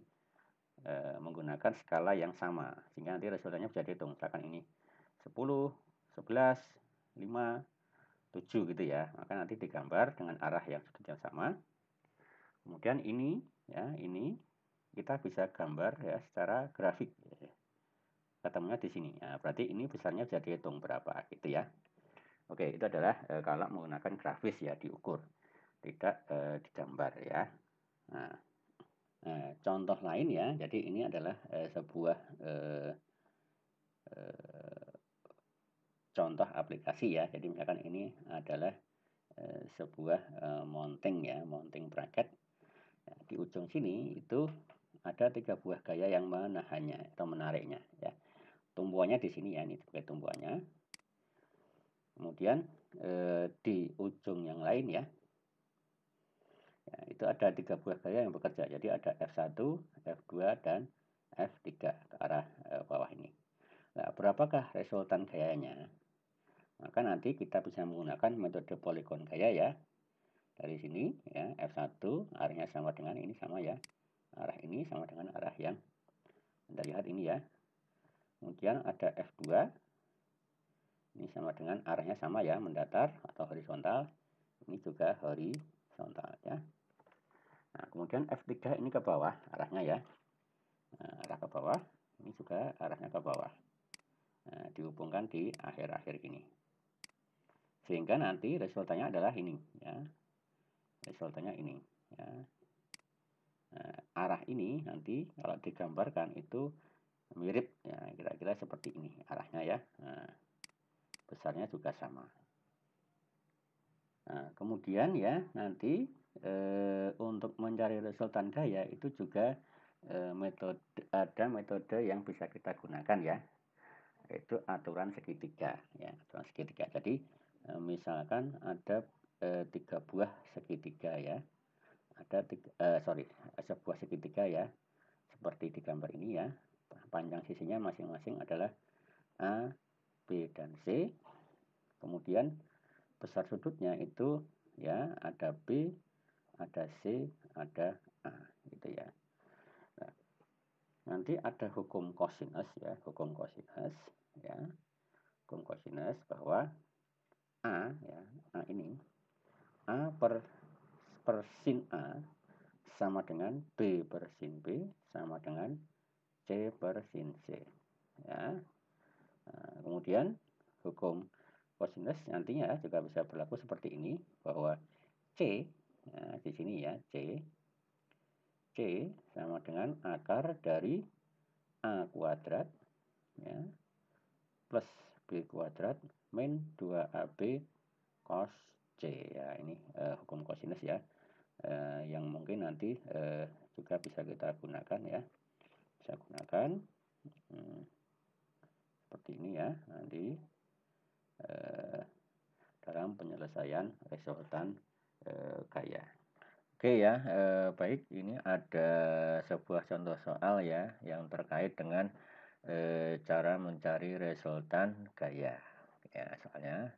menggunakan skala yang sama sehingga nanti resultannya bisa dihitung. Misalkan ini 10, 11, 5, 7 gitu ya. Maka nanti digambar dengan arah yang sama. Kemudian ini ya, ini kita bisa gambar ya secara grafik. Ketemunya di sini. Nah, berarti ini besarnya bisa dihitung berapa gitu ya. Oke, itu adalah kalau menggunakan grafis ya diukur, tidak digambar ya. Nah, contoh lain ya, jadi ini adalah sebuah contoh aplikasi ya. Jadi misalkan ini adalah sebuah mounting ya, mounting bracket. Nah, di ujung sini itu ada 3 buah gaya yang menahannya atau menariknya ya. Tumpuannya di sini ya, ini sebagai tumpuannya. Kemudian di ujung yang lain ya, itu ada 3 buah gaya yang bekerja. Jadi ada F1, F2 dan F3 ke arah bawah ini. Nah, berapakah resultan gayanya? Maka nanti kita bisa menggunakan metode poligon gaya ya. Dari sini ya, F1 arahnya sama dengan ini sama ya. Arah ini sama dengan arah yang Anda lihat ini ya. Kemudian ada F2. Ini sama dengan arahnya sama ya, mendatar atau horizontal. Ini juga horizontal ya. Nah, kemudian F3 ini ke bawah arahnya ya. Nah, arah ke bawah. Ini juga arahnya ke bawah. Nah, dihubungkan di akhir-akhir ini. Sehingga nanti resultannya adalah ini ya. Resultannya ini ya. Nah, arah ini nanti kalau digambarkan itu mirip ya, kira-kira seperti ini arahnya ya. Nah, besarnya juga sama. Nah, kemudian ya nanti untuk mencari resultan gaya itu juga ada metode yang bisa kita gunakan ya, yaitu aturan segitiga ya, aturan segitiga. Jadi misalkan ada 3 buah segitiga ya. ada sebuah segitiga ya, seperti di gambar ini ya. Panjang sisinya masing-masing adalah A, B, dan C. Kemudian besar sudutnya itu ya ada B, ada C, ada A gitu ya. Nah, nanti ada hukum kosinus ya, hukum kosinus ya. Hukum kosinus bahwa A ya, A ini A per sin A sama dengan B per sin B sama dengan C per sin C ya. Nah, kemudian hukum kosinus nantinya juga bisa berlaku seperti ini, bahwa C nah, di sini ya, C sama dengan akar dari A kuadrat ya, plus B kuadrat min 2AB cos C ya. Ini hukum kosinus ya, yang mungkin nanti juga bisa kita gunakan ya, bisa gunakan seperti ini ya nanti dalam penyelesaian resultan gaya. Oke ya, baik, ini ada sebuah contoh soal ya yang terkait dengan cara mencari resultan gaya. Ya, soalnya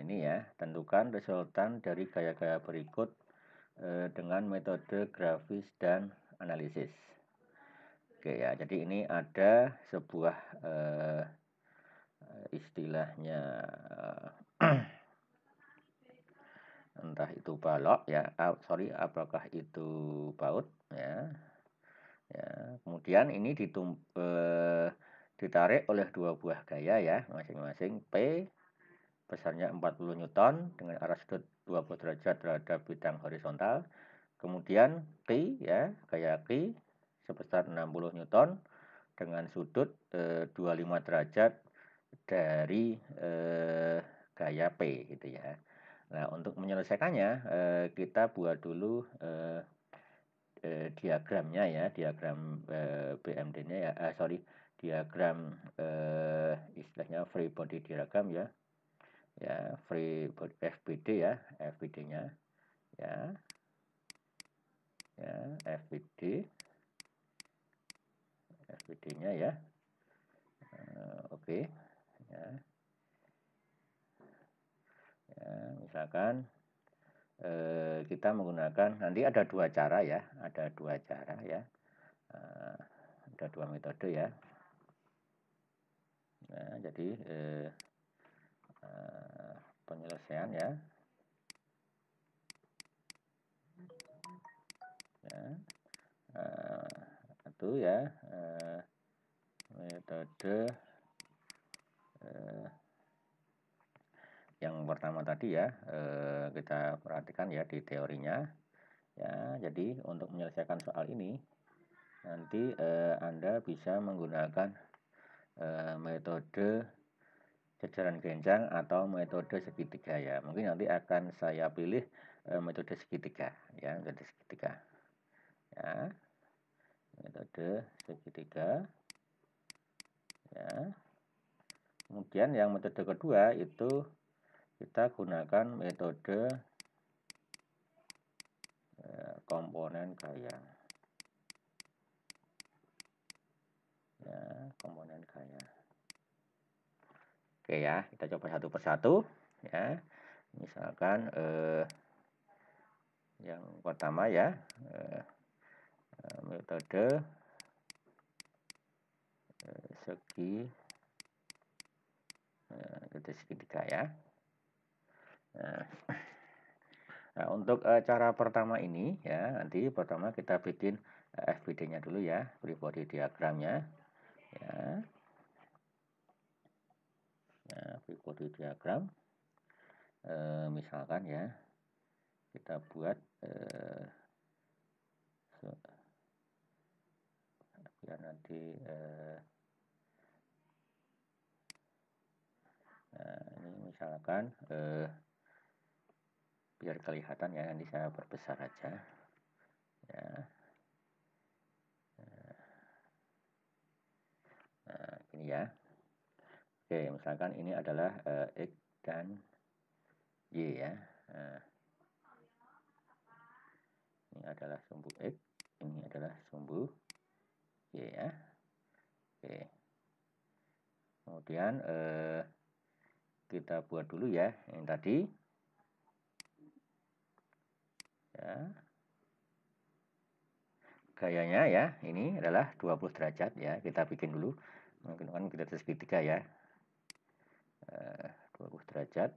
ini ya, tentukan resultan dari gaya-gaya berikut dengan metode grafis dan analisis. Oke ya, jadi ini ada sebuah istilahnya entah itu balok ya, apakah itu baut ya. Kemudian ini ditarik oleh dua buah gaya ya, masing-masing P besarnya 40 Newton dengan arah sudut 20 derajat terhadap bidang horizontal. Kemudian Q ya, gaya Q sebesar 60 Newton dengan sudut 25 derajat dari gaya P gitu ya. Nah, untuk menyelesaikannya kita buat dulu diagramnya ya, diagram BMD-nya ya, diagram istilahnya free body diagram ya, free body FBD ya, FBD-nya ya, FBD-nya ya, oke. Ya, misalkan kita menggunakan, nanti ada dua cara ya, ada dua metode ya. Nah, jadi penyelesaian ya, itu ya metode yang pertama tadi ya, kita perhatikan ya di teorinya ya. Jadi untuk menyelesaikan soal ini nanti Anda bisa menggunakan metode jajaran genjang atau metode segitiga ya. Mungkin nanti akan saya pilih metode segitiga ya, metode segitiga ya, metode segitiga ya. Kemudian yang metode kedua itu kita gunakan metode komponen gaya ya, komponen gaya. Oke ya, kita coba satu persatu ya. Misalkan yang pertama ya, metode segitiga ya. Nah, untuk cara pertama ini ya, nanti pertama kita bikin FBD-nya dulu ya, free body diagramnya ya. Nah, free body diagram misalkan ya, kita buat biar nanti nah, ini misalkan biar kelihatan ya, nanti saya perbesar aja ya. Nah, ini ya. Oke, misalkan ini adalah X dan Y ya. Nah, ini adalah sumbu X, ini adalah sumbu Y ya. Oke. Kemudian kita buat dulu ya yang tadi ya. Gayanya ya, ini adalah 20 derajat ya. Kita bikin dulu. Mungkin kan kita segitiga ya. 20 derajat.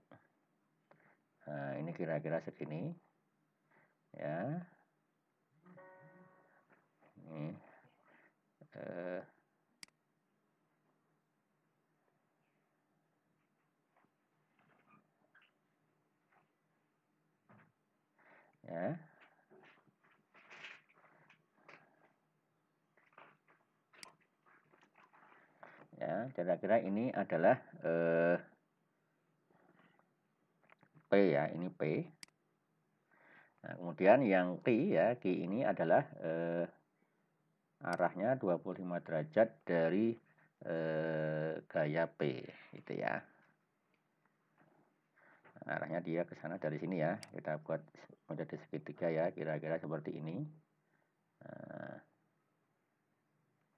Nah, ini kira-kira segini. Ya. Ini ya. Ya, kira-kira ini adalah P ya, ini P. Nah, kemudian yang Q ya, Q ini adalah arahnya 25 derajat dari gaya P gitu ya. Nah, arahnya dia ke sana dari sini ya. Kita buat menjadi segitiga ya, kira-kira seperti ini. Nah,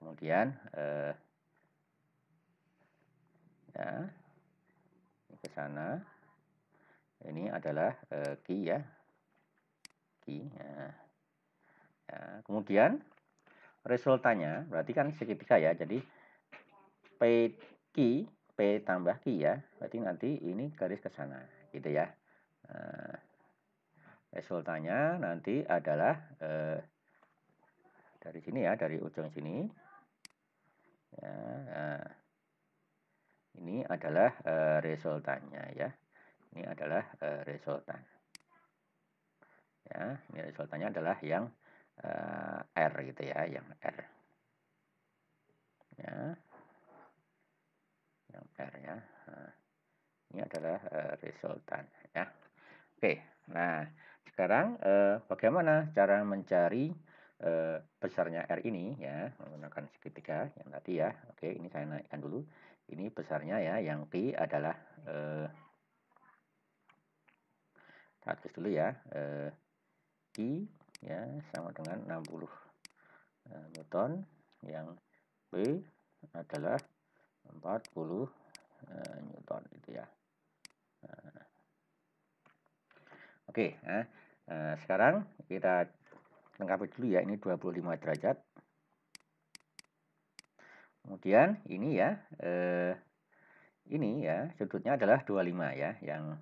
kemudian ya ini ke sana. Ini adalah Q ya. Q. Nah, ya. Kemudian resultanya berarti kan segitiga ya. Jadi P Q, P tambah Q ya. Berarti nanti ini garis ke sana gitu ya. Nah, resultanya nanti adalah dari sini ya, dari ujung sini ya. Nah, ini adalah resultannya ya. Ini adalah resultan ya. Ini resultannya adalah yang R gitu ya, yang R ya, yang R ya. Nah, ini adalah resultan ya. Oke, nah sekarang bagaimana cara mencari besarnya R ini ya, menggunakan segitiga yang tadi ya. Oke, ini saya naikkan dulu. Ini besarnya ya, yang Q adalah tulis dulu ya, Q ya sama dengan 60 Newton, yang B adalah 40 Newton gitu ya. Oke, nah, sekarang kita lengkapi dulu ya, ini 25 derajat. Kemudian ini ya, ini ya sudutnya adalah 25 ya, yang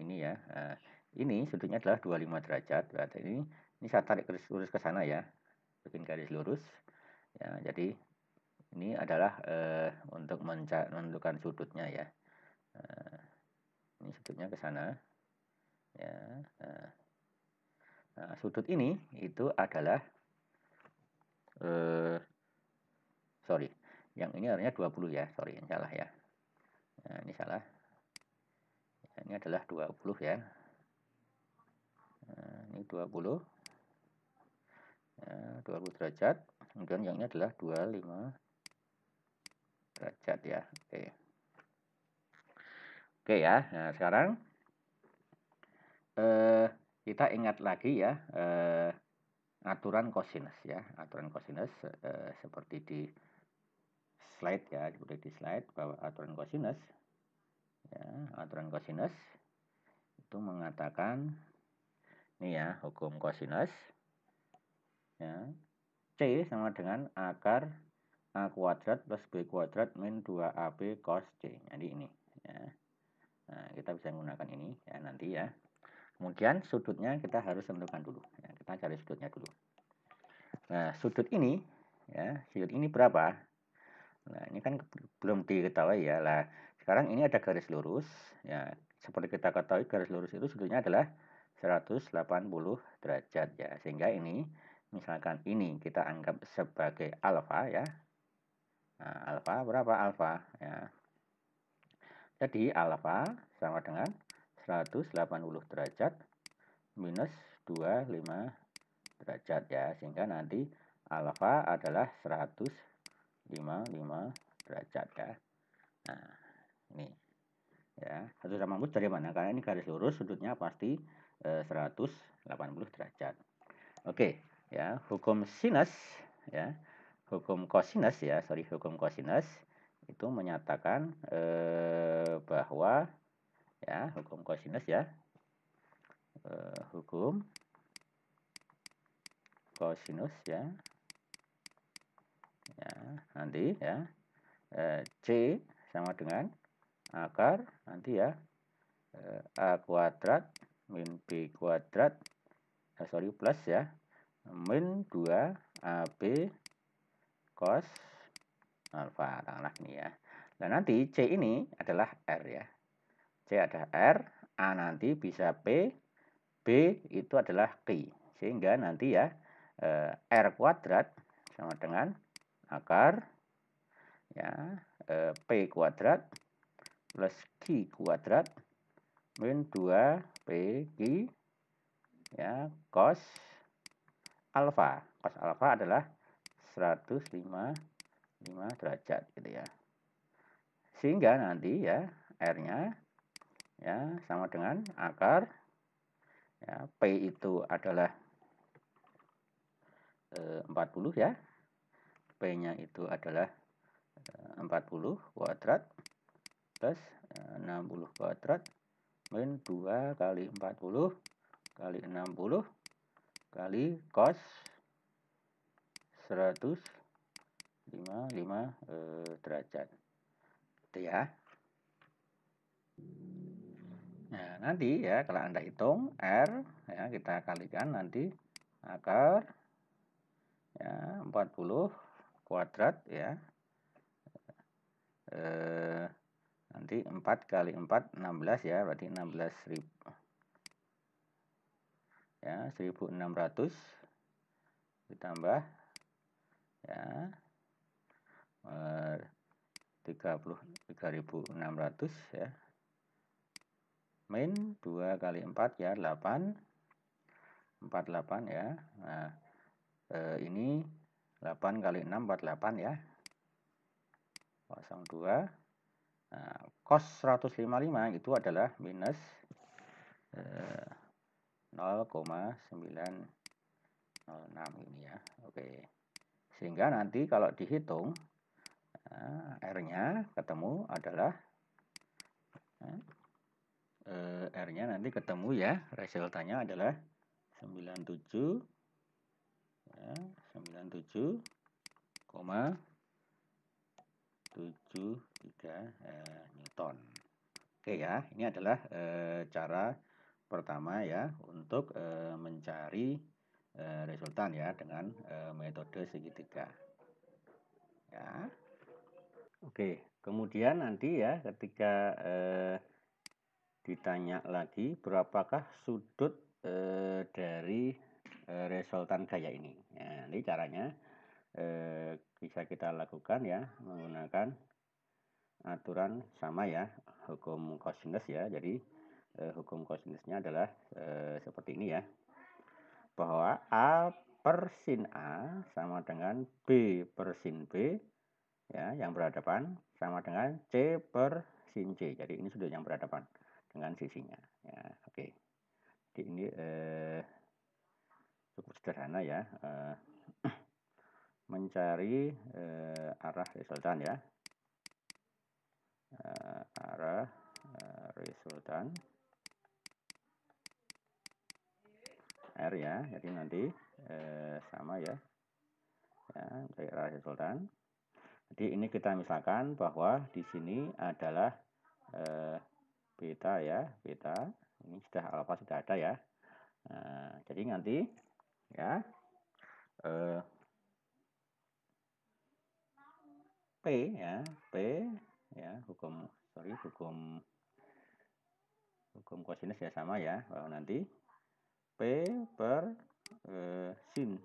ini ya. Nah, ini sudutnya adalah 25 derajat. Berarti ini saya tarik garis lurus ke sana ya, bikin garis lurus ya. Jadi ini adalah untuk menentukan sudutnya ya. Ini sudutnya ke sana ya. Nah, sudut ini itu adalah sorry, yang ini harusnya 20 ya, sorry, yang salah ya. Nah, ini salah. Nah, ini adalah 20 ya. Nah, ini 20. Nah, 20 derajat. Kemudian yang ini adalah 25 derajat ya. Oke. Oke ya. Nah, sekarang kita ingat lagi ya aturan cosinus ya. Aturan cosinus seperti di slide ya, seperti di slide bahwa aturan cosinus ya, aturan cosinus itu mengatakan ini ya, hukum cosinus ya, C sama dengan akar A kuadrat plus B kuadrat min 2AB cos C. Jadi ini ya. Nah, kita bisa menggunakan ini ya nanti ya. Kemudian sudutnya kita harus tentukan dulu ya, kita cari sudutnya dulu. Nah, sudut ini ya, sudut ini berapa? Nah, ini kan belum diketahui ya. Lah, sekarang ini ada garis lurus ya. Seperti kita ketahui garis lurus itu sudutnya adalah 180 derajat ya. Sehingga ini misalkan ini kita anggap sebagai alfa ya. Nah, alfa berapa alfa ya? Jadi alfa sama dengan 180 derajat minus 25 derajat ya. Sehingga nanti alfa adalah 155 derajat ya. Nah, ini ya. 180 dari mana? Karena ini garis lurus, sudutnya pasti 180 derajat. Oke, ya, hukum sinus ya. Hukum kosinus ya, hukum kosinus itu menyatakan bahwa ya, hukum kosinus ya. Hukum kosinus ya. Ya, nanti ya C sama dengan akar nanti ya A kuadrat min B kuadrat plus ya min 2 AB cos alfa, katakanlah ini ya. Nah, nanti C ini adalah R ya. C adalah R, A nanti bisa P, B itu adalah Q. Sehingga nanti ya R kuadrat sama dengan akar ya P kuadrat plus Q kuadrat min 2 PQ ya cos alfa. Cos alfa adalah 105 derajat gitu ya. Sehingga nanti ya R-nya ya sama dengan akar ya P itu adalah 40 ya. P-nya itu adalah 40 kuadrat plus 60 kuadrat min 2 kali 40 kali 60 kali cos 105 derajat. Itu ya. Nah, nanti ya kalau Anda hitung R ya kita kalikan nanti akar ya 40 kuadrat ya nanti 4 kali 4 16 ya, berarti 16.000 ya 1600 ditambah ya 33.600 ya min 2 kali 4 ya 8 48 ya. Nah, ini 8 kali 6 48 ya 02. Nah, cos 155 itu adalah minus 0,906 ini ya. Oke. Sehingga nanti kalau dihitung R-nya ketemu adalah R-nya nanti ketemu ya, resultanya adalah 97 ya, 97,73 Newton. Oke ya, ini adalah cara pertama ya untuk mencari resultan ya dengan metode segitiga. Ya. Oke, kemudian nanti ya ketika ditanya lagi berapakah sudut dari resultan gaya ini. Nah, ini caranya bisa kita lakukan ya menggunakan aturan sama ya, hukum kosinus ya. Jadi hukum kosinusnya adalah seperti ini ya, bahwa A per sin A sama dengan B per sin B ya yang berhadapan sama dengan C per sin C. Jadi ini sudut yang berhadapan dengan sisinya ya. Oke, jadi ini cukup sederhana ya mencari arah resultan ya, arah resultan R ya. Jadi nanti sama ya mencari arah resultan. Jadi ini kita misalkan bahwa di sini adalah beta ya, beta ini sudah alfa sudah ada ya. Jadi nanti ya P ya, P ya hukum kosinus ya sama ya, bahwa nanti P per sin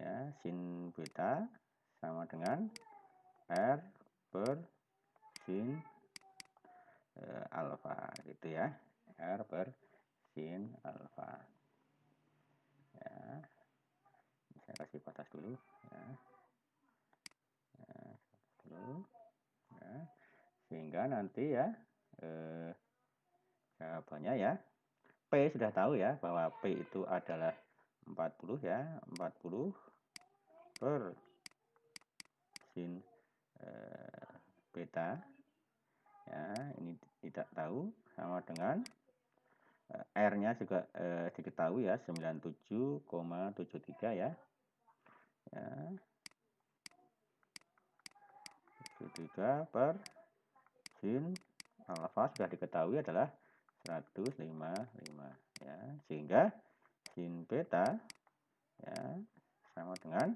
ya, sin beta sama dengan R per sin alfa gitu ya, R per sin alfa ya. Saya kasih batas dulu ya, ya. Sehingga nanti ya jawabannya ya P sudah tahu ya, bahwa P itu adalah 40 ya, 40 per sin beta. Ya, ini tidak tahu, sama dengan R-nya juga diketahui ya, 97,73 ya. Ya. 73 per sin alfa sudah diketahui adalah 155 ya, sehingga sin beta ya sama dengan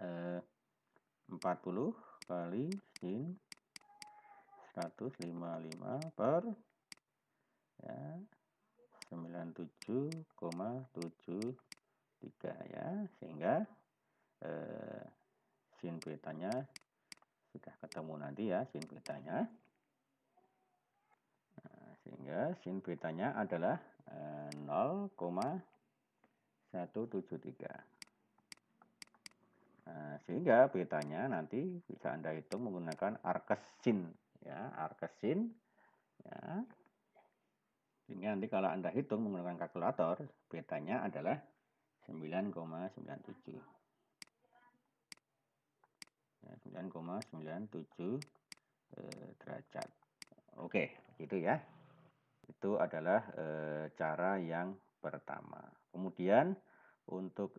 40 kali sin 155 per ya 97,73 ya, sehingga sin betanya sudah ketemu nanti ya, sin betanya. Sehingga sin betanya adalah 0,173. Sehingga betanya nanti bisa Anda hitung menggunakan arcsin ya, arcsin ya. Sehingga nanti kalau Anda hitung menggunakan kalkulator, betanya adalah 9,97 ya, 9,97 derajat. Oke, gitu ya. Itu adalah cara yang pertama. Kemudian untuk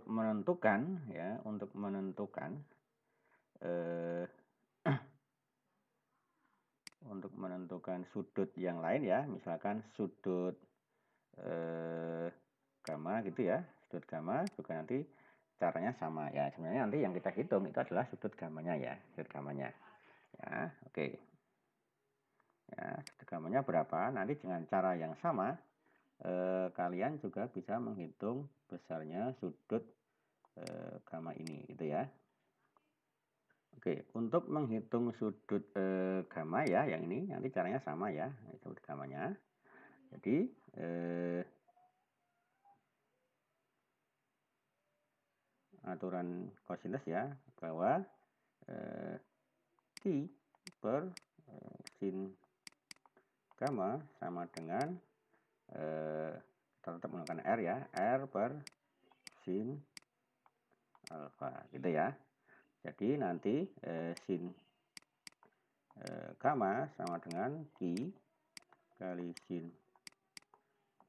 menentukan ya, untuk menentukan sudut yang lain ya, misalkan sudut gamma gitu ya, sudut gamma juga nanti caranya sama ya. Sebenarnya nanti yang kita hitung itu adalah sudut gammanya ya, sudut gammanya ya. Oke ya, sudut gammanya berapa nanti dengan cara yang sama kalian juga bisa menghitung besarnya sudut gamma ini gitu ya. Oke, untuk menghitung sudut gamma ya, yang ini nanti caranya sama ya, sudut gammanya. Jadi aturan kosinus ya, bahwa Q per sin gamma sama dengan kita tetap menggunakan R ya, R per sin alfa gitu ya. Jadi nanti sin gamma sama dengan Q kali sin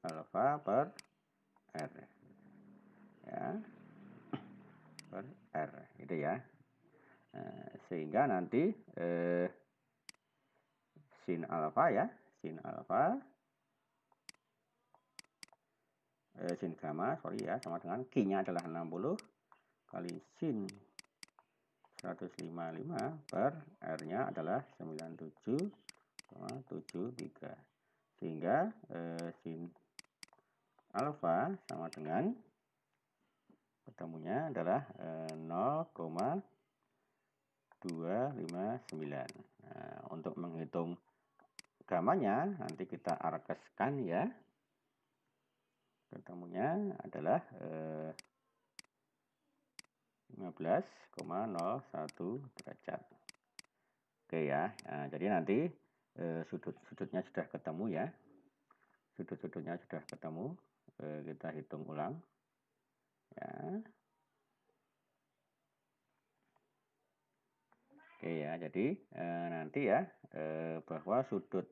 alfa per R ya, per R gitu ya. Sehingga nanti sin alfa ya, sin alfa sin gamma sorry ya, sama dengan Q-nya adalah 60 kali sin 155 per R-nya adalah 97,73. Sehingga sin alfa sama dengan ketemunya adalah 0,259. Nah, untuk menghitung gammanya nanti kita arkeskan ya. Ketemunya adalah 15,01 derajat. Oke ya. Nah, jadi nanti sudut-sudutnya sudah ketemu ya. Sudut-sudutnya sudah ketemu. Kita hitung ulang. Ya. Oke ya. Jadi nanti ya bahwa sudut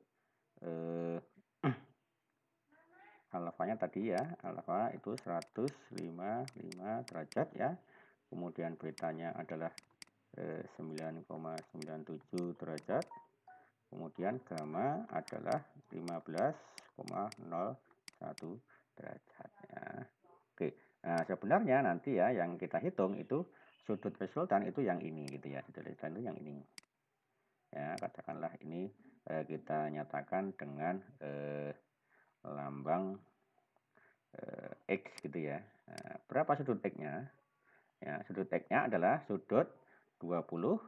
alfanya tadi ya, alfa itu 155 derajat ya. Kemudian betanya adalah 9,97 derajat. Kemudian gamma adalah 15,01 derajat ya. Oke. Nah, sebenarnya nanti ya yang kita hitung itu sudut resultan itu yang ini gitu ya. Sudut resultan itu yang ini. Ya, katakanlah ini kita nyatakan dengan lambang X gitu ya. Nah, berapa sudut X-nya? Ya, sudut X-nya adalah sudut 20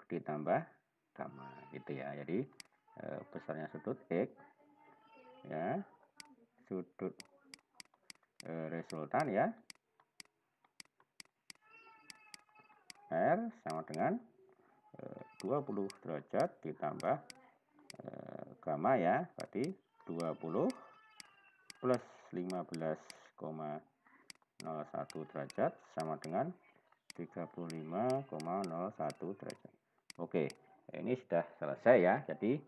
ditambah gamma gitu ya. Jadi besarnya sudut X ya, sudut resultan ya, R sama dengan 20 derajat ditambah gamma ya, berarti 20 plus 15,01 derajat sama dengan 35,01 derajat. Oke, ini sudah selesai ya. Jadi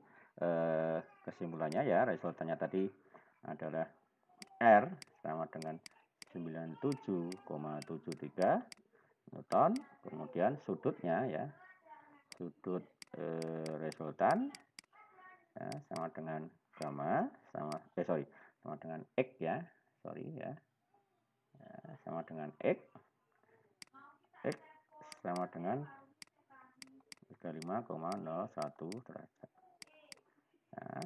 kesimpulannya ya, resultannya tadi adalah R sama dengan 97,73 Newton. Kemudian sudutnya ya, sudut resultan ya, sama dengan gamma sama dengan X ya, sama dengan X sama dengan 35,01 derajat. Nah,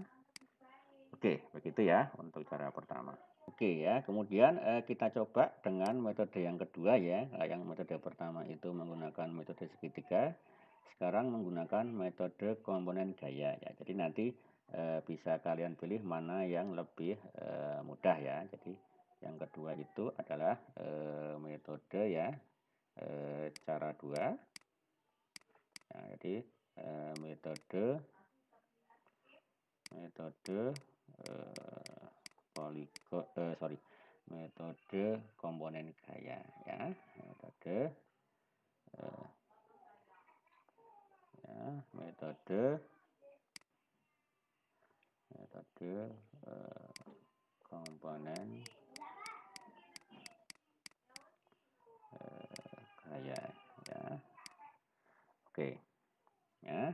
oke, begitu ya untuk cara pertama. Oke ya, kemudian kita coba dengan metode yang kedua ya. Yang metode pertama itu menggunakan metode segitiga, sekarang menggunakan metode komponen gaya ya. Jadi nanti bisa kalian pilih mana yang lebih mudah ya. Jadi yang kedua itu adalah metode ya, cara 2. Nah, jadi metode metode komponen gaya ya, metode komponen gaya ya. Oke ya,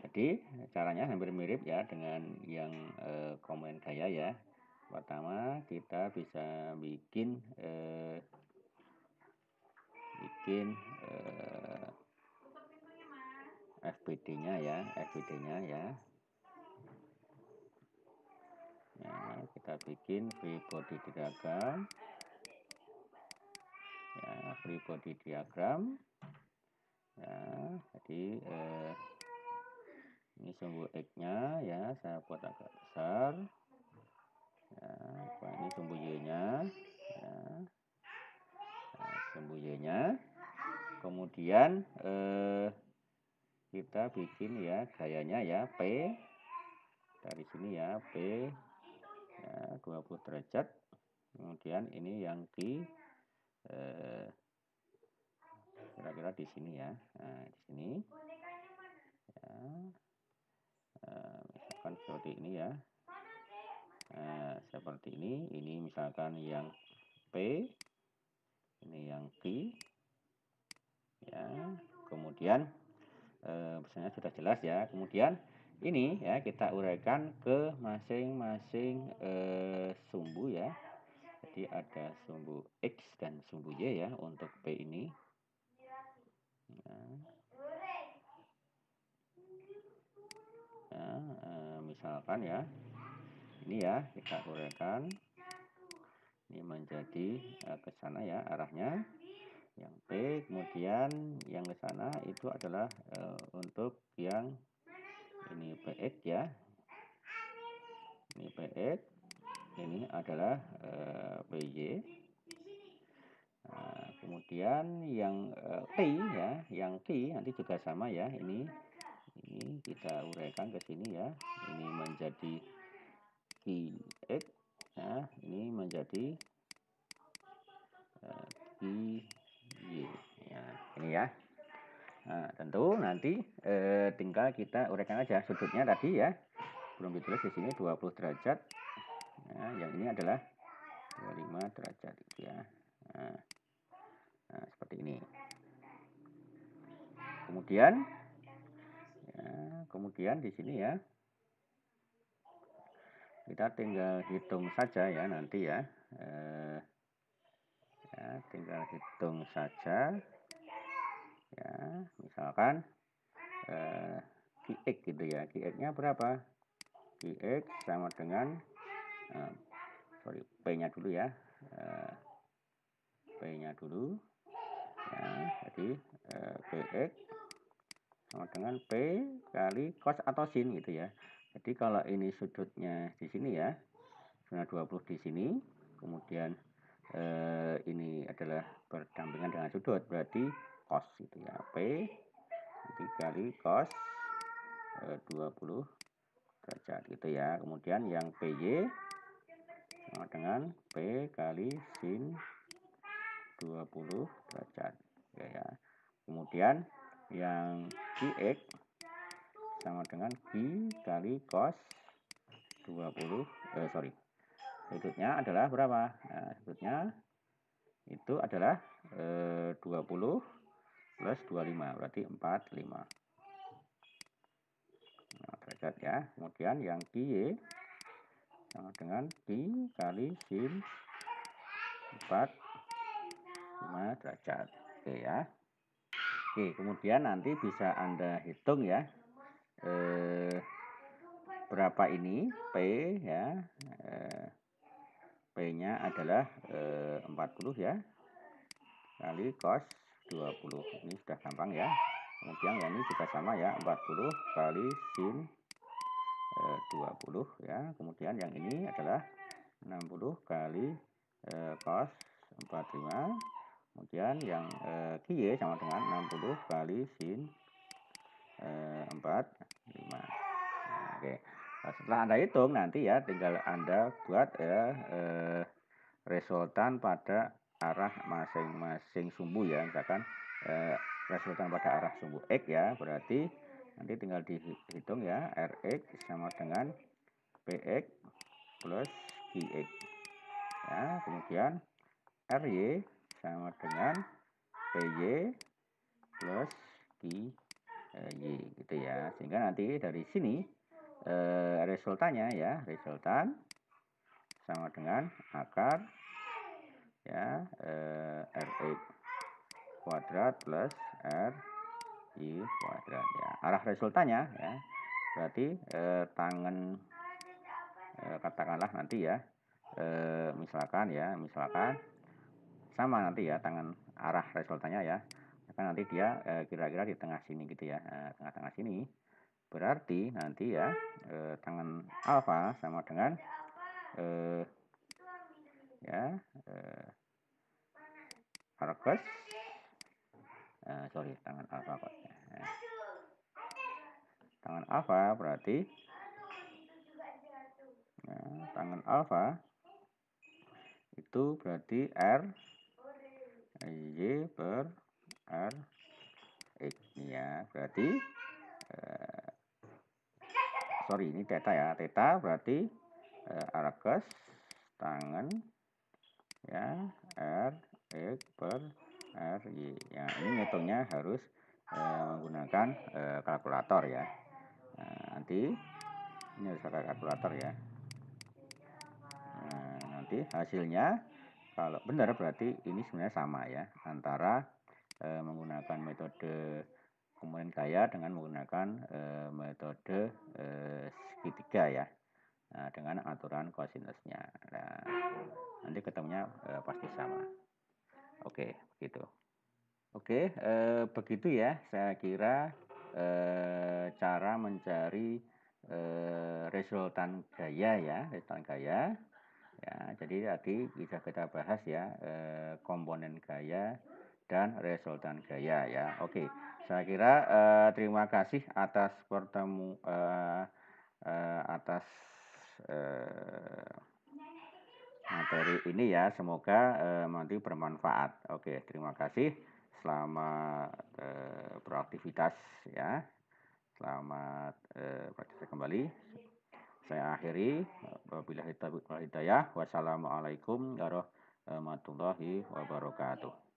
jadi caranya hampir mirip ya dengan yang komponen gaya ya. Pertama kita bisa bikin FBD-nya ya, Nah, kita bikin free body diagram ya, ya. Jadi ini sumbu X-nya ya, saya buat agak besar ya. Ini sumbu Y-nya ya. Nah, sumbu Y-nya. Kemudian kita bikin ya gayanya ya, P dari sini ya, P ya, 20 derajat. Kemudian ini yang Q kira-kira di sini ya. Nah, di sini ya, misalkan seperti ini ya. Seperti ini misalkan yang P, ini yang Q ya. Kemudian misalnya sudah jelas ya. Kemudian ini ya kita uraikan ke masing-masing sumbu ya. Jadi ada sumbu X dan sumbu Y ya untuk P ini ya, misalkan ya ini ya kita uraikan ini menjadi ke sana ya arahnya yang P, kemudian yang ke sana itu adalah untuk yang ini PX ya, ini PX, ini adalah PY. Nah, kemudian yang Q ya, yang Q nanti juga sama ya, ini kita uraikan ke sini ya, ini menjadi QX ya, ini menjadi QY ya, ini ya. Nah, tentu nanti tinggal kita uraikan aja sudutnya tadi ya, belum ditulis di sini 20 derajat ya, yang ini adalah 25 derajat gitu ya. Nah, seperti ini. Kemudian di sini ya kita tinggal hitung saja ya nanti ya, tinggal hitung saja ya, misalkan QX gitu ya, QX-nya berapa? QX sama dengan P-nya dulu ya, P-nya dulu ya, jadi PX sama dengan P kali cos atau sin gitu ya. Jadi kalau ini sudutnya di sini ya, zona 20 di sini, kemudian ini adalah berdampingan dengan sudut, berarti cos gitu ya, P dikali cos 20 derajat gitu ya. Kemudian yang PY sama dengan P kali sin 20 derajat. Oke ya. Kemudian yang QX sama dengan Q kali cos 20 sudutnya adalah berapa? Nah, sudutnya itu adalah 20 plus 25 berarti 45. Nah, derajat ya. Kemudian yang QY sama dengan Q kali sin 45 derajat. Oke ya. Oke, kemudian nanti bisa Anda hitung ya. Berapa ini P ya. P-nya adalah 40 ya. Kali cos 20. Ini sudah gampang ya. Kemudian yang ini juga sama ya, 40 kali sin 20 ya. Kemudian yang ini adalah 60 kali cos 45. Kemudian yang QY sama dengan 60 kali sin 45. Nah, oke. Nah, setelah Anda hitung nanti ya tinggal Anda buat ya resultan pada arah masing-masing sumbu ya. Misalkan resultan pada arah sumbu X ya, berarti nanti tinggal dihitung ya, Rx sama dengan Px plus Qx ya. Kemudian Ry sama dengan Py plus Qy gitu ya. Sehingga nanti dari sini resultannya ya, resultan sama dengan akar ya Rx kuadrat plus Ri kuadrat ya. Arah resultannya ya berarti tangan katakanlah nanti ya misalkan sama nanti ya tangan arah resultannya ya, kan nanti dia kira-kira di tengah sini gitu ya, tengah-tengah sini. Berarti nanti ya tangan alfa sama dengan arcus tangan alfa kok. Tangan alfa berarti tangan alfa itu berarti R Y per R X ya, berarti ini theta ya, theta berarti arcus tangan ya R X per R Y ya. Ini ngitungnya harus menggunakan kalkulator ya. Nah, nanti ini harus pakai kalkulator ya. Nah, nanti hasilnya kalau benar berarti ini sebenarnya sama ya, antara menggunakan metode komponen gaya dengan menggunakan metode segitiga ya. Nah, dengan aturan kosinusnya. Nah, nanti ketemunya pasti sama. Oke, gitu. Oke, begitu ya. Saya kira cara mencari resultan gaya ya, resultan gaya. Ya, jadi tadi bisa kita bahas ya komponen gaya dan resultan gaya ya. Oke, saya kira terima kasih atas atas materi ini ya. Semoga nanti bermanfaat. Oke, terima kasih. Selamat beraktivitas ya. Selamat beraktivitas kembali. Saya akhiri. Wabillahi taufiq wal hidayah. Wassalamualaikum warahmatullahi wabarakatuh.